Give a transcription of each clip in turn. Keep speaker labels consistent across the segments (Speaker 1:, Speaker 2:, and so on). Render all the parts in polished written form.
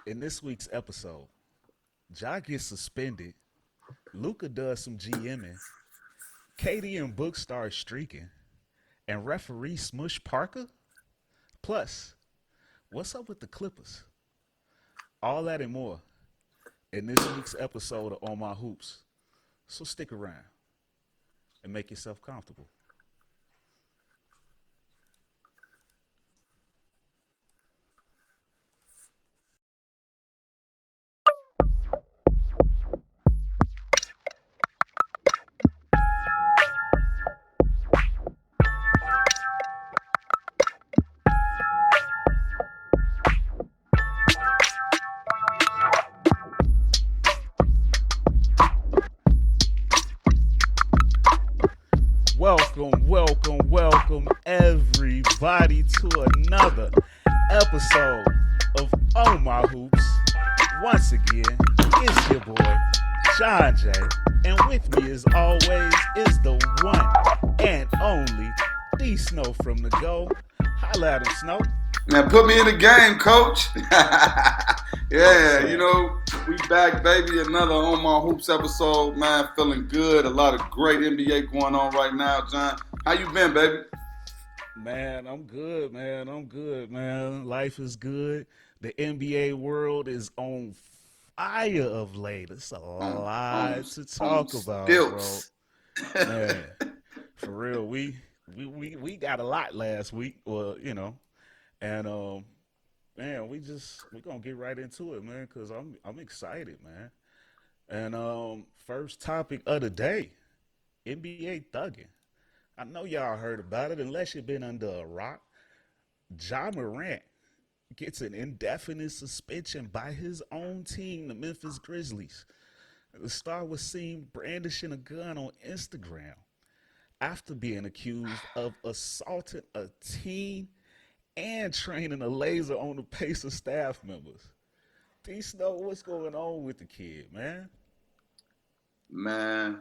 Speaker 1: In this week's episode, Ja gets suspended, Luka does some GMing, Katie and Book start streaking, and referee Smush Parker? Plus, what's up with the Clippers? All that and more in this week's episode of On My Hoops. So stick around and make yourself comfortable. Welcome, everybody to another episode of On My Hoops. Once again, it's your boy, John J. And with me, as always, is the one and only D Snow from the Go. Holla at him, Snow.
Speaker 2: Now put me in the game, coach. Yeah, we back, baby. Another On My Hoops episode, man. Feeling good. A lot of great NBA going on right now, John. How you been, baby?
Speaker 1: Man, I'm good, man. Life is good. The NBA world is on fire of late. It's a lot to talk about,
Speaker 2: stilts.
Speaker 1: bro. Man, for real, we got a lot last week. Well, and man, we gonna get right into it, man, because I'm excited, man. And first topic of the day, NBA thugging. I know y'all heard about it, unless you've been under a rock. Ja Morant gets an indefinite suspension by his own team, the Memphis Grizzlies. The star was seen brandishing a gun on Instagram after being accused of assaulting a teen and training a laser on the Pacers staff members. D Snow, what's going on with the kid, man?
Speaker 2: Man,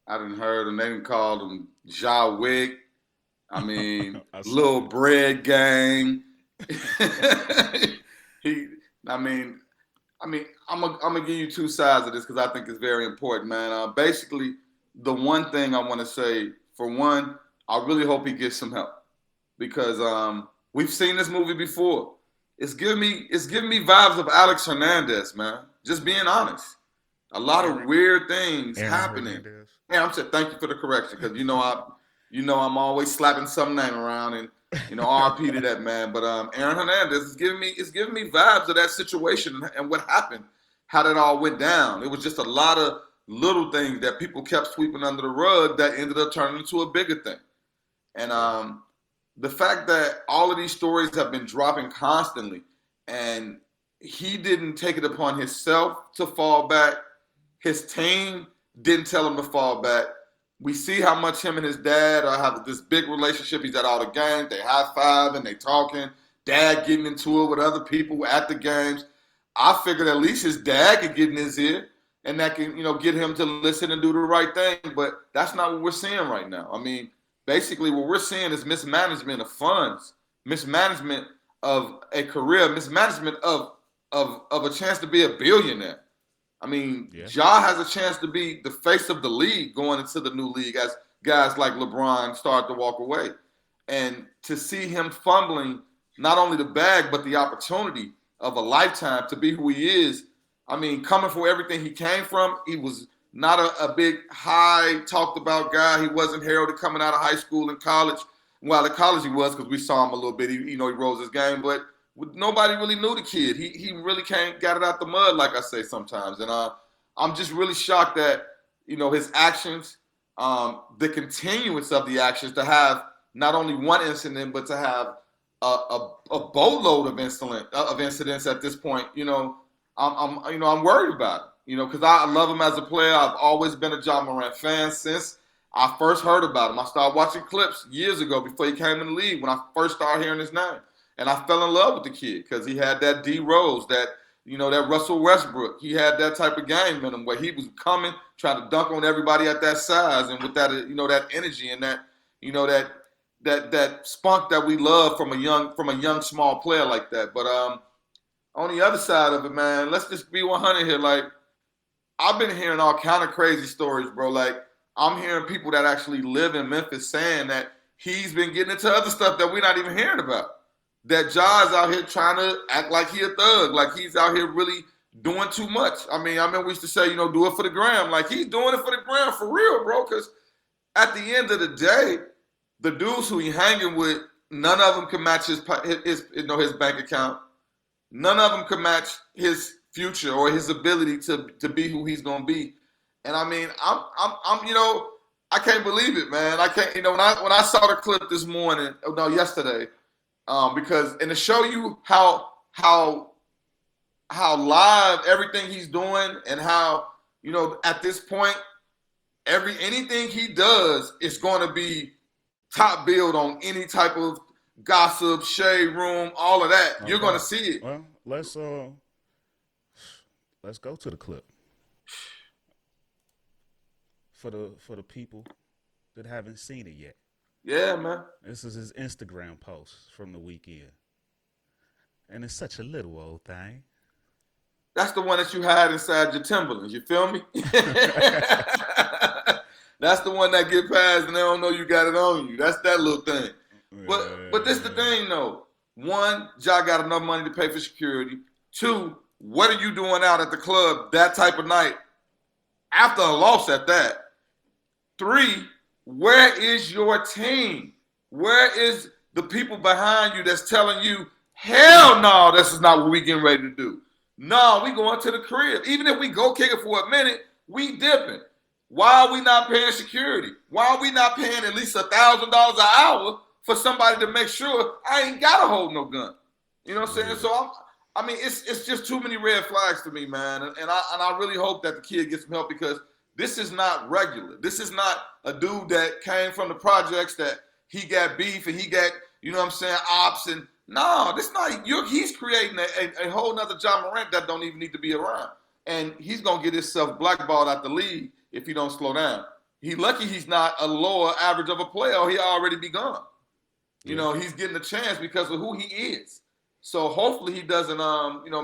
Speaker 2: I done heard him. They done called him Ja Wick. I mean, little bread gang. I'm gonna give you two sides of this because I think it's very important, man. Basically, the one thing I want to say, for one, I really hope he gets some help because we've seen this movie before. It's giving me vibes of Alex Hernandez, man. Just being honest. A lot of weird things happening. Yeah, I'm saying thank you for the correction because I'm always slapping some name around and RP to that man. But Aaron Hernandez is giving me vibes of that situation and what happened, how that all went down. It was just a lot of little things that people kept sweeping under the rug that ended up turning into a bigger thing. And the fact that all of these stories have been dropping constantly and he didn't take it upon himself to fall back. His team didn't tell him to fall back. We see how much him and his dad have this big relationship. He's at all the games. They high-fiving, they talking. Dad getting into it with other people at the games. I figured at least his dad could get in his ear and that can, get him to listen and do the right thing. But that's not what we're seeing right now. I mean, basically what we're seeing is mismanagement of funds, mismanagement of a career, mismanagement of a chance to be a billionaire. I mean, Ja has a chance to be the face of the league going into the new league as guys like LeBron start to walk away. And to see him fumbling not only the bag, but the opportunity of a lifetime to be who he is. I mean, coming from everything he came from, he was not a big, high, talked about guy. He wasn't heralded coming out of high school and college. Well, at college he was because we saw him a little bit. He rose his game. But nobody really knew the kid. He really got it out the mud, like I say sometimes. And I'm just really shocked that, his actions, the continuance of the actions to have not only one incident, but to have a boatload of incidents at this point. I'm worried about it. Because I love him as a player. I've always been a Ja Morant fan since I first heard about him. I started watching clips years ago before he came in the league when I first started hearing his name. And I fell in love with the kid because he had that D Rose, that Russell Westbrook. He had that type of game in him where he was coming, trying to dunk on everybody at that size and with that, that energy and that, that spunk that we love from a young small player like that. But on the other side of it, man, let's just be 100 here. Like, I've been hearing all kind of crazy stories, bro. Like, I'm hearing people that actually live in Memphis saying that he's been getting into other stuff that we're not even hearing about. That Ja's out here trying to act like he a thug, like he's out here really doing too much. I mean, I remember we used to say, do it for the gram. Like, he's doing it for the gram for real, bro. Because at the end of the day, the dudes who he hanging with, none of them can match his bank account. None of them can match his future or his ability to be who he's gonna be. And I mean, I can't believe it, man. I can't, when I saw the clip this morning, no, yesterday, because and to show you how live everything he's doing and how at this point anything he does is going to be top billed on any type of gossip, shade room, all of that.
Speaker 1: No
Speaker 2: You're going to
Speaker 1: doubt.
Speaker 2: see it.
Speaker 1: Well, let's go to the clip for the people that haven't seen it yet.
Speaker 2: Yeah, man.
Speaker 1: This is his Instagram post from the weekend, and it's such a little old thing.
Speaker 2: That's the one that you had inside your Timberlands. You feel me? That's the one that get passed and they don't know you got it on you. That's that little thing. But this the thing though. One, Ja got enough money to pay for security. Two, what are you doing out at the club that type of night after a loss at that? Three, where is your team? Where is the people behind you that's telling you, hell no, this is not what we getting ready to do? No, we going to the crib. Even if we go kick it for a minute, we dipping. Why are we not paying security? Why are we not paying at least $1,000 an hour for somebody to make sure I ain't gotta hold no gun? You know what I'm saying? So I mean, it's just too many red flags to me, man. And I really hope that the kid gets some help because this is not regular. This is not a dude that came from the projects that he got beef and he got, ops and no, this not. He's creating a whole nother Ja Morant that don't even need to be around, and he's gonna get himself blackballed out the league if he don't slow down. He lucky he's not a lower average of a player, or he already be gone. He's getting a chance because of who he is. So hopefully he doesn't,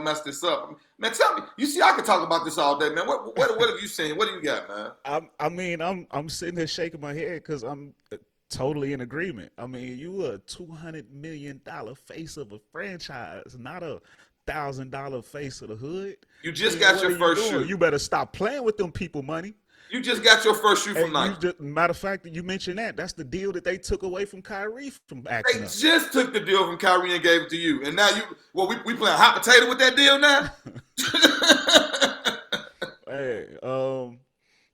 Speaker 2: mess this up. Man, tell me, you see, I could talk about this all day, man. What have you seen? What do you got, man?
Speaker 1: I'm sitting here shaking my head because I'm totally in agreement. I mean, you a $200 million face of a franchise, not $1,000 face of the hood.
Speaker 2: You just got your first shoe.
Speaker 1: You better stop playing with them people money.
Speaker 2: You just got your first shoe from Nike.
Speaker 1: Matter of fact, you mentioned that's the deal that they took away from Kyrie from acting
Speaker 2: They
Speaker 1: up.
Speaker 2: just took the deal from Kyrie and gave it to you, and now we playing hot potato with that deal now.
Speaker 1: Hey,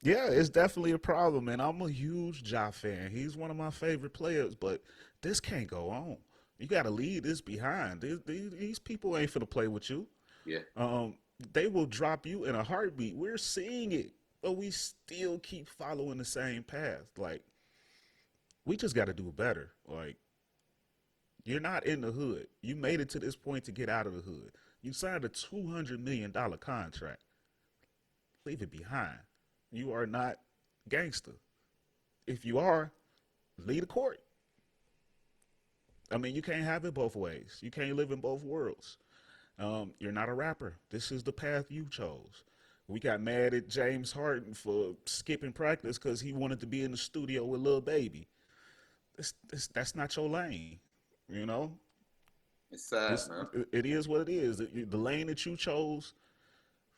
Speaker 1: yeah, it's definitely a problem, man. I'm a huge Ja fan. He's one of my favorite players, but this can't go on. You got to leave this behind. These people ain't finna play with you.
Speaker 2: Yeah.
Speaker 1: They will drop you in a heartbeat. We're seeing it, but we still keep following the same path. Like, we just got to do better. Like, you're not in the hood. You made it to this point to get out of the hood. You signed a $200 million contract. Leave it behind. You are not gangster. If you are, leave the court. I mean, you can't have it both ways. You can't live in both worlds. You're not a rapper. This is the path you chose. We got mad at James Harden for skipping practice because he wanted to be in the studio with Lil Baby. That's not your lane, you know?
Speaker 2: It's sad, man.
Speaker 1: It is what it is. The lane that you chose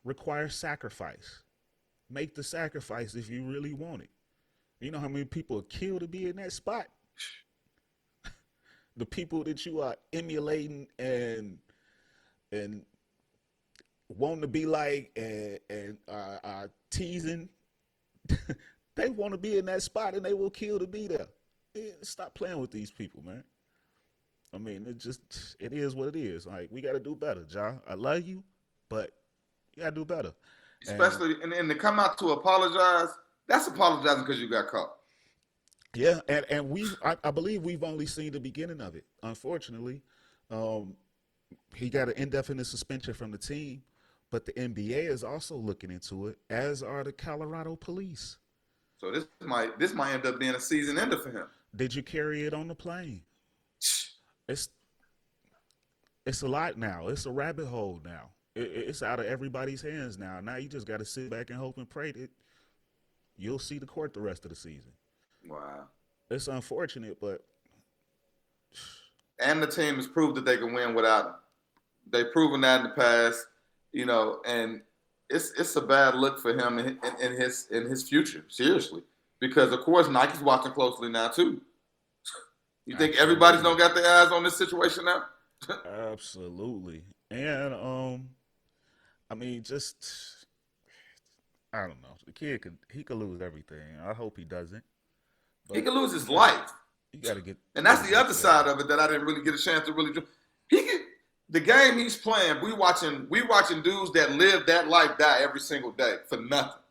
Speaker 1: requires sacrifice. Make the sacrifice if you really want it. You know how many people are killed to be in that spot? The people that you are emulating and wanting to be like and are teasing, they want to be in that spot and they will kill to be there. Stop playing with these people, man. I mean, it is what it is. Like, we got to do better, Ja. I love you, but you got to do better.
Speaker 2: Especially, and to come out to apologize, that's apologizing because you got caught.
Speaker 1: Yeah, and I believe we've only seen the beginning of it. Unfortunately, he got an indefinite suspension from the team, but the NBA is also looking into it, as are the Colorado police.
Speaker 2: So this might end up being a season ender for him.
Speaker 1: Did you carry it on the plane? It's it's a lot now. It's a rabbit hole now. It's out of everybody's hands now. Now you just got to sit back and hope and pray that you'll see the court the rest of the season.
Speaker 2: Wow.
Speaker 1: It's unfortunate, but
Speaker 2: And the team has proved that they can win without him. They've proven that in the past, and it's a bad look for him in his future, seriously. Because of course Nike's watching closely now too. You think everybody's
Speaker 1: absolutely,
Speaker 2: don't got their eyes on this situation now?
Speaker 1: absolutely, and I mean, just I don't know. The kid could lose everything. I hope he doesn't,
Speaker 2: He
Speaker 1: but
Speaker 2: could lose
Speaker 1: you
Speaker 2: his
Speaker 1: gotta
Speaker 2: life.
Speaker 1: you gotta get
Speaker 2: And
Speaker 1: you
Speaker 2: that's
Speaker 1: gotta
Speaker 2: the
Speaker 1: get
Speaker 2: other
Speaker 1: together.
Speaker 2: side of it that I didn't really get a chance to really do. He could, the game he's playing, we watching dudes that live that life die every single day for nothing.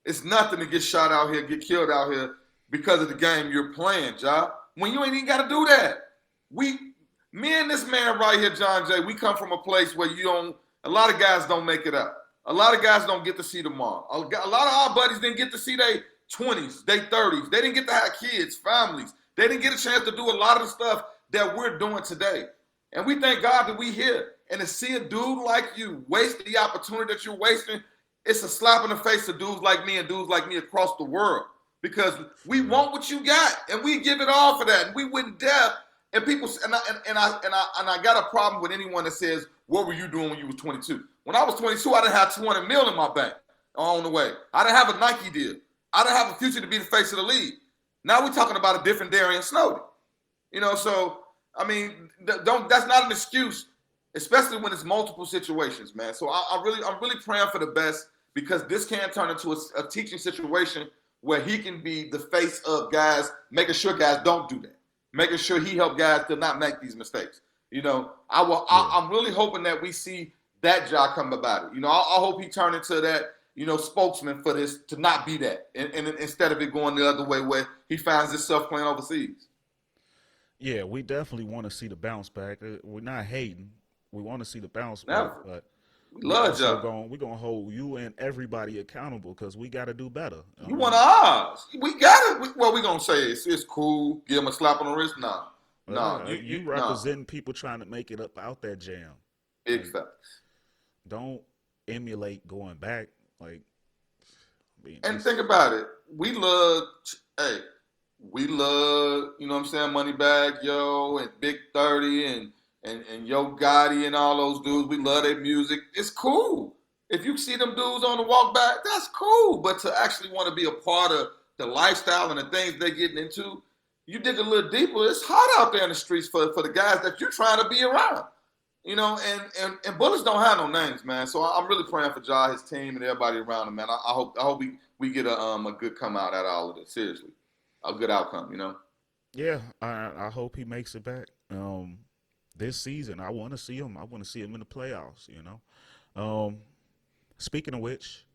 Speaker 2: It's nothing to get shot out here, get killed out here because of the game you're playing, Ja. When you ain't even got to do that. We, me and this man right here, John Jay, we come from a place where you don't. A lot of guys don't make it up. A lot of guys don't get to see tomorrow. A lot of our buddies didn't get to see their 20s, their 30s. They didn't get to have kids, families. They didn't get a chance to do a lot of the stuff that we're doing today. And we thank God that we here. And to see a dude like you waste the opportunity that you're wasting, it's a slap in the face to dudes like me and dudes like me across the world. Because we
Speaker 1: For real.
Speaker 2: want what you got, and we give it all for that, and we wouldn't dare. And people, and I got a problem with anyone that says, "What were you doing when you were 22?" When I was 22, I didn't have 200 mil in my bank on the way. I didn't have a Nike deal. I didn't have a future to be the face of the league. Now we're talking about a different Darian Snowden. So I mean, don't. That's not an excuse, especially when it's multiple situations, man. So I'm really praying for the best because this can turn into a teaching situation where he can be the face of guys, making sure guys don't do that, making sure he help guys to not make these mistakes. I will.
Speaker 1: Yeah,
Speaker 2: I'm really hoping that we see that job come about it. I hope he turn into that, spokesman for this to not be that, and instead of it going the other way where he finds himself playing overseas.
Speaker 1: yeah, we definitely want to see the bounce back. We're not hating. We want to see the bounce back,
Speaker 2: Never.
Speaker 1: but
Speaker 2: We
Speaker 1: we
Speaker 2: love
Speaker 1: also
Speaker 2: John.
Speaker 1: going we gonna hold you and everybody accountable because we got to do better. I
Speaker 2: You want
Speaker 1: mean,
Speaker 2: ours? We got it. What we gonna say? It's cool. Give him a slap on the wrist. Nah, nah. You
Speaker 1: you
Speaker 2: nah.
Speaker 1: representing people trying to make it up out that jam.
Speaker 2: Big
Speaker 1: Like,
Speaker 2: facts.
Speaker 1: don't emulate going back. Like, I mean,
Speaker 2: And
Speaker 1: it's
Speaker 2: think about it. Hey, we love, what I'm saying, Moneybag Yo and Big 30 and Yo Gotti and all those dudes. We love their music. It's cool. If you see them dudes on the walk back, that's cool. But to actually want to be a part of the lifestyle and the things they're getting into, you dig a little deeper. It's hot out there in the streets for the guys that you're trying to be around. And bullets don't have no names, man. So I'm really praying for Ja, his team, and everybody around him, man. I hope we get a good come out out of all of this. Seriously, a good outcome.
Speaker 1: yeah. I hope he makes it back. This season, I want to see him. I want to see him in the playoffs. Speaking of which,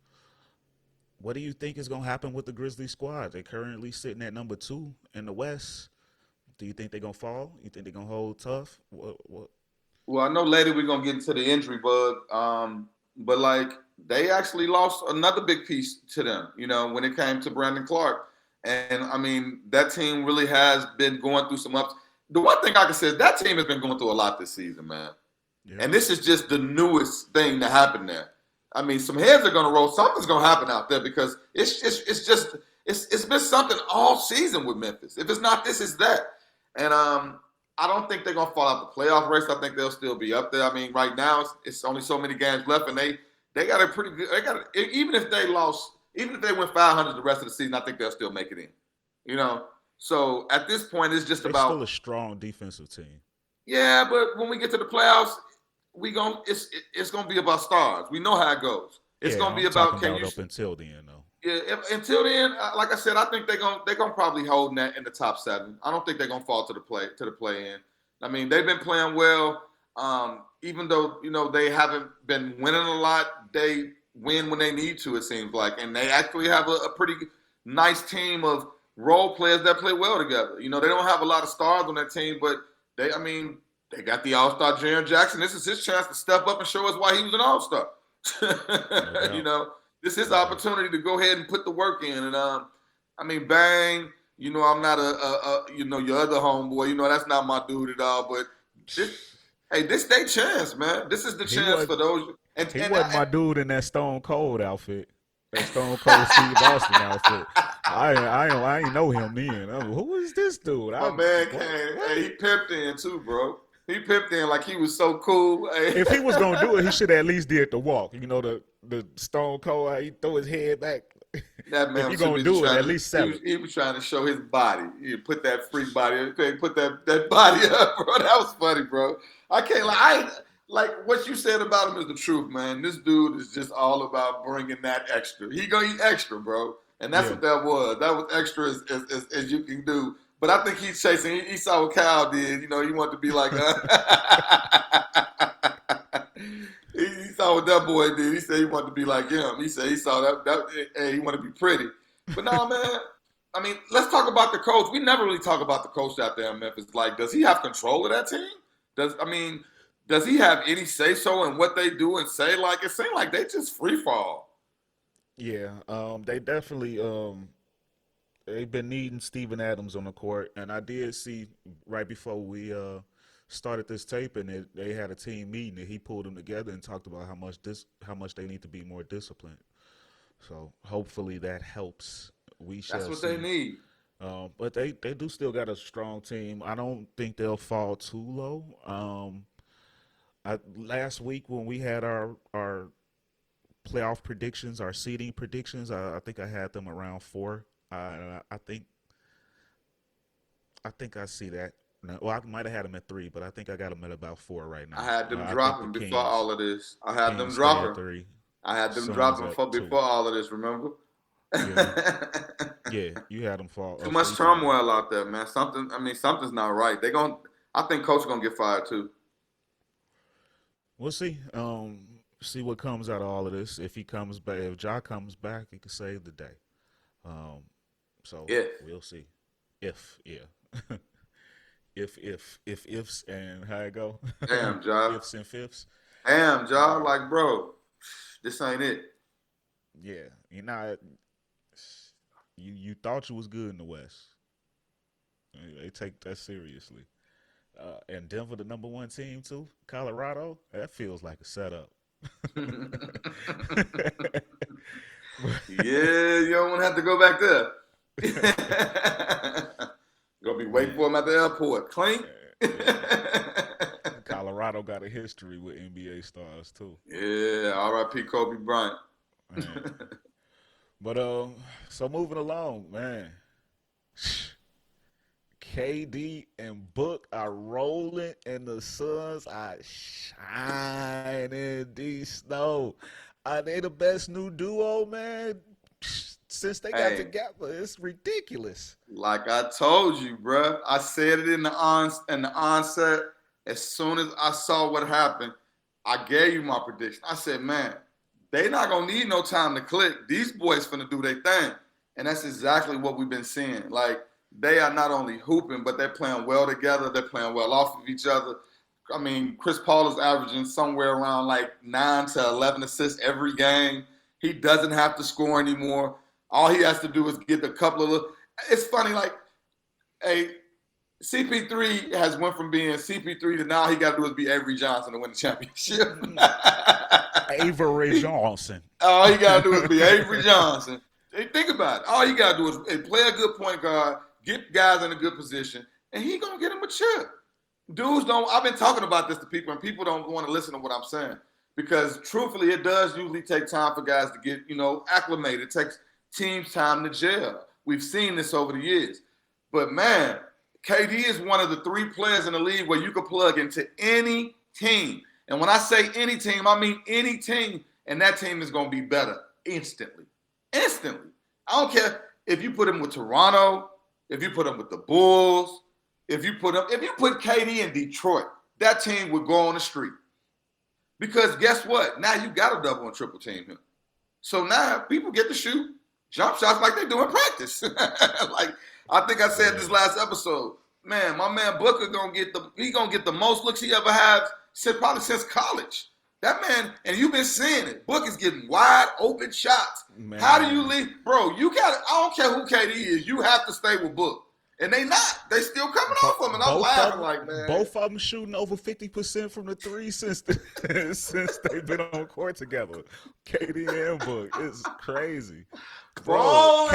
Speaker 1: what do you think is gonna happen with the Grizzlies squad? They're currently sitting at number 2 in the West. Do you think they're gonna fall? You think they're gonna hold tough? What?
Speaker 2: Well, I know later we're gonna get into the injury bug, but like they actually lost another big piece to them. When it came to Brandon Clark, and I mean that team really has been going through some ups. The one thing I can say is that team has been going through a lot this season, man.
Speaker 1: Yeah.
Speaker 2: And this is just the newest thing to happen there. I mean, some heads are going to roll. Something's going to happen out there because it's been something all season with Memphis. If it's not this, it's that. And I don't think they're going to fall out the playoff race. I think they'll still be up there. I mean, right now it's only so many games left, and they got a pretty good. Even if they lost, even if they went 500 the rest of the season, I think they'll still make it in. So at this point, it's just
Speaker 1: They're
Speaker 2: about
Speaker 1: still a strong defensive team.
Speaker 2: yeah. But when we get to the playoffs, it's gonna be about stars. We know how it goes. It's
Speaker 1: Yeah,
Speaker 2: gonna be
Speaker 1: I'm talking
Speaker 2: about can
Speaker 1: about
Speaker 2: you
Speaker 1: up until then, though.
Speaker 2: yeah. Until then, like I said, I think they're gonna probably hold that in the top 7. I don't think they're gonna fall to the play in. I mean, they've been playing well. Even though they haven't been winning a lot, they win when they need to. It seems like, and they actually have a pretty nice team of role players that play well together. They don't have a lot of stars on that team, but I mean, they got the All-Star Jaren Jackson. This is his chance to step up and show us why he was an All-Star.
Speaker 1: No doubt.
Speaker 2: This is his
Speaker 1: No doubt.
Speaker 2: opportunity to go ahead and put the work in. And I mean, Bang. I'm not your other homeboy. That's not my dude at all. But this, Hey, this their chance, man. This is the
Speaker 1: He
Speaker 2: chance for
Speaker 1: wasn't.
Speaker 2: those. And
Speaker 1: He
Speaker 2: and,
Speaker 1: wasn't my dude in that Stone Cold outfit. That Stone Cold Steve Austin outfit. I ain't know him then. Who is this dude?
Speaker 2: my man
Speaker 1: What
Speaker 2: came.
Speaker 1: what?
Speaker 2: Hey, he pimped in too, bro. He pimped in like he was so cool. Hey.
Speaker 1: If he was gonna do it, he should have at least did the walk. You know, the Stone Cold, how he throw his head back.
Speaker 2: That
Speaker 1: If
Speaker 2: man
Speaker 1: you
Speaker 2: was too
Speaker 1: gonna
Speaker 2: busy
Speaker 1: do it,
Speaker 2: trying
Speaker 1: at
Speaker 2: to.
Speaker 1: least sell it.
Speaker 2: He was trying to show his body. He put that freak body. Okay, put that body up, bro. That was funny, bro. I can't like. I like what you said about him is the truth, man. This dude is just all about bringing that extra. He gonna eat extra, bro, and that's
Speaker 1: Yeah.
Speaker 2: what that was. That was extra as you can do. But I think he's chasing. He saw what Kyle did. You know, he wanted to be like. He saw what that boy did. He said he wanted to be like him. He said he saw that hey, he wanted to be pretty. But no, man. I mean, let's talk about the coach. We never really talk about the coach out there in Memphis. Like, does he have control of that team? Does he have any say so in what they do and say? Like, it seems like they just free fall.
Speaker 1: Yeah. They definitely they've been needing Steven Adams on the court, and I did see right before we started this tape, and they had a team meeting, and he pulled them together and talked about how much they need to be more disciplined. So hopefully that helps. We
Speaker 2: That's
Speaker 1: shall
Speaker 2: what they
Speaker 1: see.
Speaker 2: need.
Speaker 1: But they do still got a strong team. I don't think they'll fall too low. Last week when we had our playoff predictions, our seeding predictions, I think I had them around 4. I think I see that. No, well, I might have had them at 3, but I think I got them at about 4 right
Speaker 2: I
Speaker 1: now.
Speaker 2: had them
Speaker 1: I think the
Speaker 2: dropping before all of this. I had them
Speaker 1: Stay at
Speaker 2: dropping.
Speaker 1: 3,
Speaker 2: I had them
Speaker 1: Suns
Speaker 2: dropping
Speaker 1: at
Speaker 2: for
Speaker 1: 2.
Speaker 2: before all of this. Remember?
Speaker 1: Yeah, yeah, you had them fall
Speaker 2: Too much
Speaker 1: free fall.
Speaker 2: turmoil out there, man. Something. I mean, something's not right. They gon' I think coach gonna get fired too.
Speaker 1: We'll see. See what comes out of all of this. If he comes back, if Ja comes back, he could save the day. Um, so
Speaker 2: If
Speaker 1: we'll see. If yeah, if ifs and how it go,
Speaker 2: damn job,
Speaker 1: ifs and fifths.
Speaker 2: damn job.
Speaker 1: Yeah,
Speaker 2: Like, bro, this ain't it.
Speaker 1: yeah. You know, you thought you was good in the West. They take that seriously. And Denver, the number 1 team too. Colorado, that feels like a setup.
Speaker 2: Yeah, you don't want to have to go back there. Gonna be waiting
Speaker 1: Man,
Speaker 2: for him at the airport. Clink.
Speaker 1: yeah. Colorado got a history with NBA stars too.
Speaker 2: Yeah, R.I.P. Kobe Bryant.
Speaker 1: Man. But so moving along, man. KD and Book are rolling, and the Suns are shining. D Snow, are they the best new duo, man? Since they got
Speaker 2: Hey,
Speaker 1: together, it's ridiculous.
Speaker 2: like I told you, bruh. I said it in the onset. As soon as I saw what happened, I gave you my prediction. I said, man, they not gonna need no time to click. These boys finna do their thing. And that's exactly what we've been seeing. Like, they are not only hooping, but they're playing well together. They're playing well off of each other. I mean, Chris Paul is averaging somewhere around like 9 to 11 assists every game. He doesn't have to score anymore. All he has to do is get a couple of little. It's funny, like, a CP3 has went from being CP3 to now he got to do is be Avery Johnson to win the championship.
Speaker 1: Avery Johnson.
Speaker 2: All he got to do is be Avery Johnson. Hey, think about it. All you got to do is play a good point guard, get guys in a good position, and he going to get him a chip. Dudes don't, I've been talking about this to people, and people don't want to listen to what I'm saying. Because truthfully, it does usually take time for guys to get, acclimated. It takes teams time to gel. We've seen this over the years. But man, KD is one of the 3 players in the league where you can plug into any team. And when I say any team, I mean any team, and that team is going to be better instantly. Instantly. I don't care if you put him with Toronto, if you put him with the Bulls, if you put KD in Detroit, that team would go on the street. Because guess what? Now you got to double and triple team him. So now people get to shoot jump shots like they do in practice. Like I think I said this last episode. Man, my man Booker gonna get the most looks he ever had probably since college. That man, and you've been seeing it. Booker's getting wide open shots. How do you
Speaker 1: Man,
Speaker 2: leave, bro? I don't care who KD is. You have to stay with Book. and they not. They still coming
Speaker 1: Bo-
Speaker 2: off them, and I'm
Speaker 1: both of
Speaker 2: laughing
Speaker 1: them,
Speaker 2: like, man,
Speaker 1: both of them shooting over 50% from the three since since they've been on court together. KD and Book, it's crazy, bro.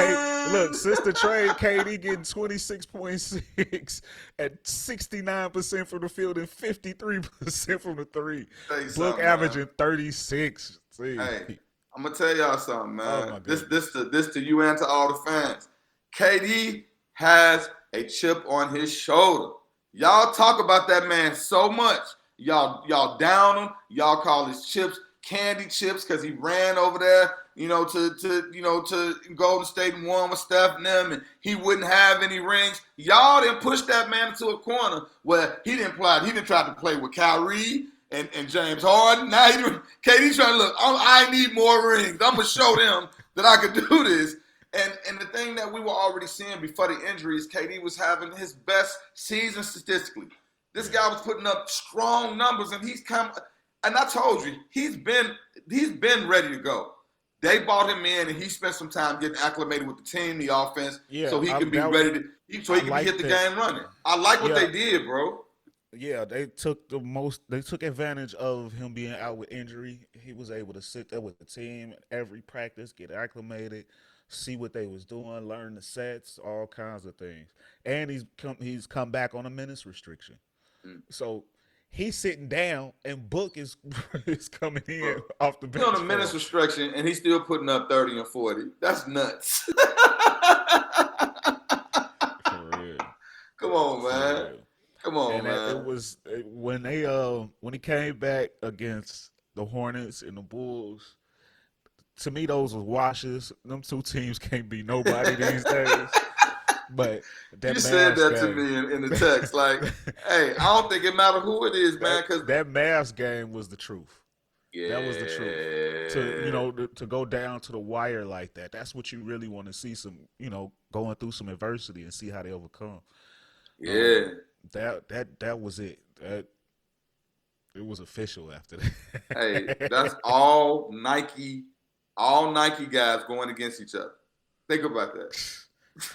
Speaker 1: Look,
Speaker 2: balling.
Speaker 1: since the trade, KD getting 26.6 at 69% from the field and 53% from the three.
Speaker 2: Tell you
Speaker 1: Book
Speaker 2: something, man.
Speaker 1: averaging 36. See,
Speaker 2: Hey, I'm gonna tell y'all something,
Speaker 1: oh
Speaker 2: man.
Speaker 1: my
Speaker 2: This
Speaker 1: goodness.
Speaker 2: to this to you and to all the fans. KD has a chip on his shoulder. Y'all talk about that man so much. Y'all down him. Y'all call his chips candy chips because he ran over there, to Golden State and won with Steph and them, and he wouldn't have any rings. Y'all didn't push that man into a corner where he didn't play. He didn't try to play with Kyrie and James Harden. Now KD trying to look. I need more rings. I'm gonna show them that I could do this. And the thing that we were already seeing before the injuries, KD was having his best season statistically. This
Speaker 1: Yeah.
Speaker 2: guy was putting up strong numbers, and he's come. And I told you, he's been ready to go. They bought him in, and he spent some time getting acclimated with the team, the offense,
Speaker 1: Yeah,
Speaker 2: so he can be
Speaker 1: that
Speaker 2: ready so
Speaker 1: I
Speaker 2: he can be
Speaker 1: like
Speaker 2: hit the
Speaker 1: that.
Speaker 2: game running. I like what
Speaker 1: Yeah,
Speaker 2: they did, bro.
Speaker 1: yeah, they took advantage of him being out with injury. He was able to sit there with the team every practice, get acclimated, see what they was doing, learn the sets, all kinds of things. And he's come back on a minutes restriction.
Speaker 2: Mm.
Speaker 1: So he's sitting down and Book is is coming
Speaker 2: Bro,
Speaker 1: in off the
Speaker 2: he's on
Speaker 1: bench
Speaker 2: a
Speaker 1: for
Speaker 2: minutes
Speaker 1: him.
Speaker 2: restriction, and he's still putting up 30 and 40. That's nuts.
Speaker 1: For real.
Speaker 2: Come on,
Speaker 1: For
Speaker 2: man.
Speaker 1: real.
Speaker 2: Come on,
Speaker 1: And it
Speaker 2: man.
Speaker 1: was when he came back against the Hornets and the Bulls, to me, those was washes. Them two teams can't be nobody these days. But
Speaker 2: You
Speaker 1: that
Speaker 2: said
Speaker 1: Mavs
Speaker 2: that to
Speaker 1: game,
Speaker 2: me in the text. Like, hey, I don't think it matter who it is,
Speaker 1: that
Speaker 2: man, because,
Speaker 1: that Mavs game was the truth. That was the truth.
Speaker 2: yeah.
Speaker 1: To go down to the wire like that. That's what you really want to see. Some going through some adversity and see how they overcome. Um,
Speaker 2: Yeah.
Speaker 1: that was it. That it was official after
Speaker 2: Hey, that's
Speaker 1: that.
Speaker 2: all Nike guys going against each other. Think about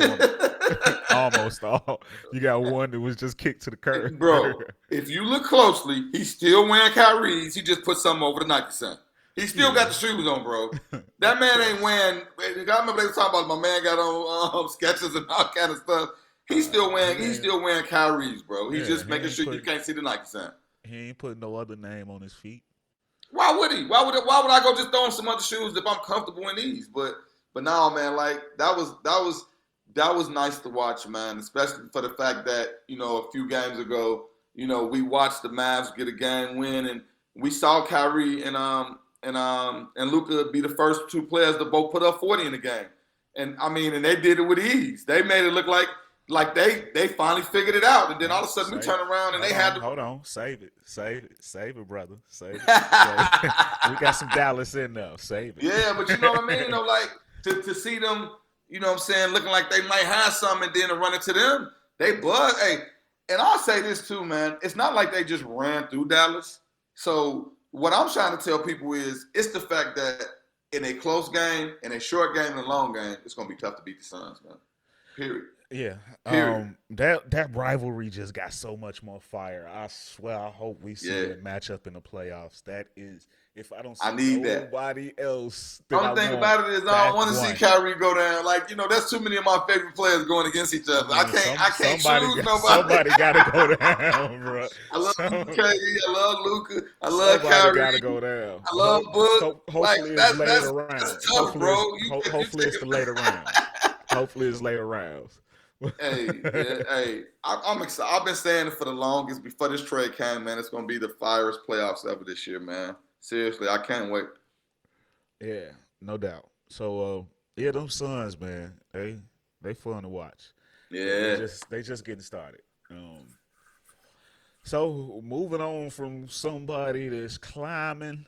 Speaker 1: Almost,
Speaker 2: that.
Speaker 1: almost all. You got one that was just kicked to the curb.
Speaker 2: Bro, if you look closely, he's still wearing Kyrie's. He just put something over the Nike sign. He still
Speaker 1: Yeah,
Speaker 2: got the shoes on, bro. That
Speaker 1: of
Speaker 2: man ain't
Speaker 1: course.
Speaker 2: wearing. I remember they were talking about my man got on sketches and all kind of stuff. He's still
Speaker 1: He
Speaker 2: wearing. He's
Speaker 1: ain't.
Speaker 2: still wearing Kyrie's, bro. He's
Speaker 1: Yeah,
Speaker 2: just making sure you can't see the Nike sign.
Speaker 1: he ain't put no other name on his feet.
Speaker 2: Why would he? Why would I go just throw him some other shoes if I'm comfortable in these? But no, man, like that was nice to watch, man. Especially for the fact that a few games ago, we watched the Mavs get a game win, and we saw Kyrie and Luka be the first two players to both put up 40 in the game, and I mean, and they did it with ease. They made it look like they finally figured it out, and then all
Speaker 1: No,
Speaker 2: of a sudden we
Speaker 1: save.
Speaker 2: turn around and they
Speaker 1: Hold
Speaker 2: had
Speaker 1: on,
Speaker 2: to.
Speaker 1: hold on. Save it, brother. Save it. Save it. We got some Dallas in there. Save
Speaker 2: Yeah, but you know what I mean?
Speaker 1: it.
Speaker 2: Like to see them, what I'm saying, looking like they might have something, and then to run into them, they buzz. Hey, and I'll say this too, man. It's not like they just ran through Dallas. So what I'm trying to tell people is it's the fact that in a close game, in a short game, and a long game, it's gonna be tough to beat the Suns, man. Period.
Speaker 1: Yeah.
Speaker 2: Period.
Speaker 1: That rivalry just got so much more fire. I swear I hope we see
Speaker 2: Yeah.
Speaker 1: that matchup in the playoffs. That is if I don't
Speaker 2: I
Speaker 1: see
Speaker 2: need that.
Speaker 1: nobody else that I
Speaker 2: Only thing
Speaker 1: want,
Speaker 2: about it is I don't
Speaker 1: that
Speaker 2: want to see
Speaker 1: one.
Speaker 2: Kyrie go down. Like, that's too many of my favorite players going against each
Speaker 1: I
Speaker 2: other. I
Speaker 1: mean,
Speaker 2: can't I can't choose nobody.
Speaker 1: somebody got to go down, bro.
Speaker 2: I love
Speaker 1: Some,
Speaker 2: KD. I love Luka. I love
Speaker 1: somebody got to
Speaker 2: Kyrie.
Speaker 1: go down.
Speaker 2: I love Book. Like
Speaker 1: Hopefully it's later
Speaker 2: that's
Speaker 1: rounds.
Speaker 2: tough, bro. You
Speaker 1: Hopefully it's
Speaker 2: take
Speaker 1: the later rounds. Hopefully it's later rounds.
Speaker 2: Hey, yeah, hey. I'm excited. I've been saying it for the longest before this trade came, man. It's gonna be the firest playoffs ever this year, man. Seriously, I can't wait.
Speaker 1: Yeah, no doubt. So yeah, them Suns, man, they fun to watch.
Speaker 2: Yeah.
Speaker 1: They just getting started. So moving on from somebody that's climbing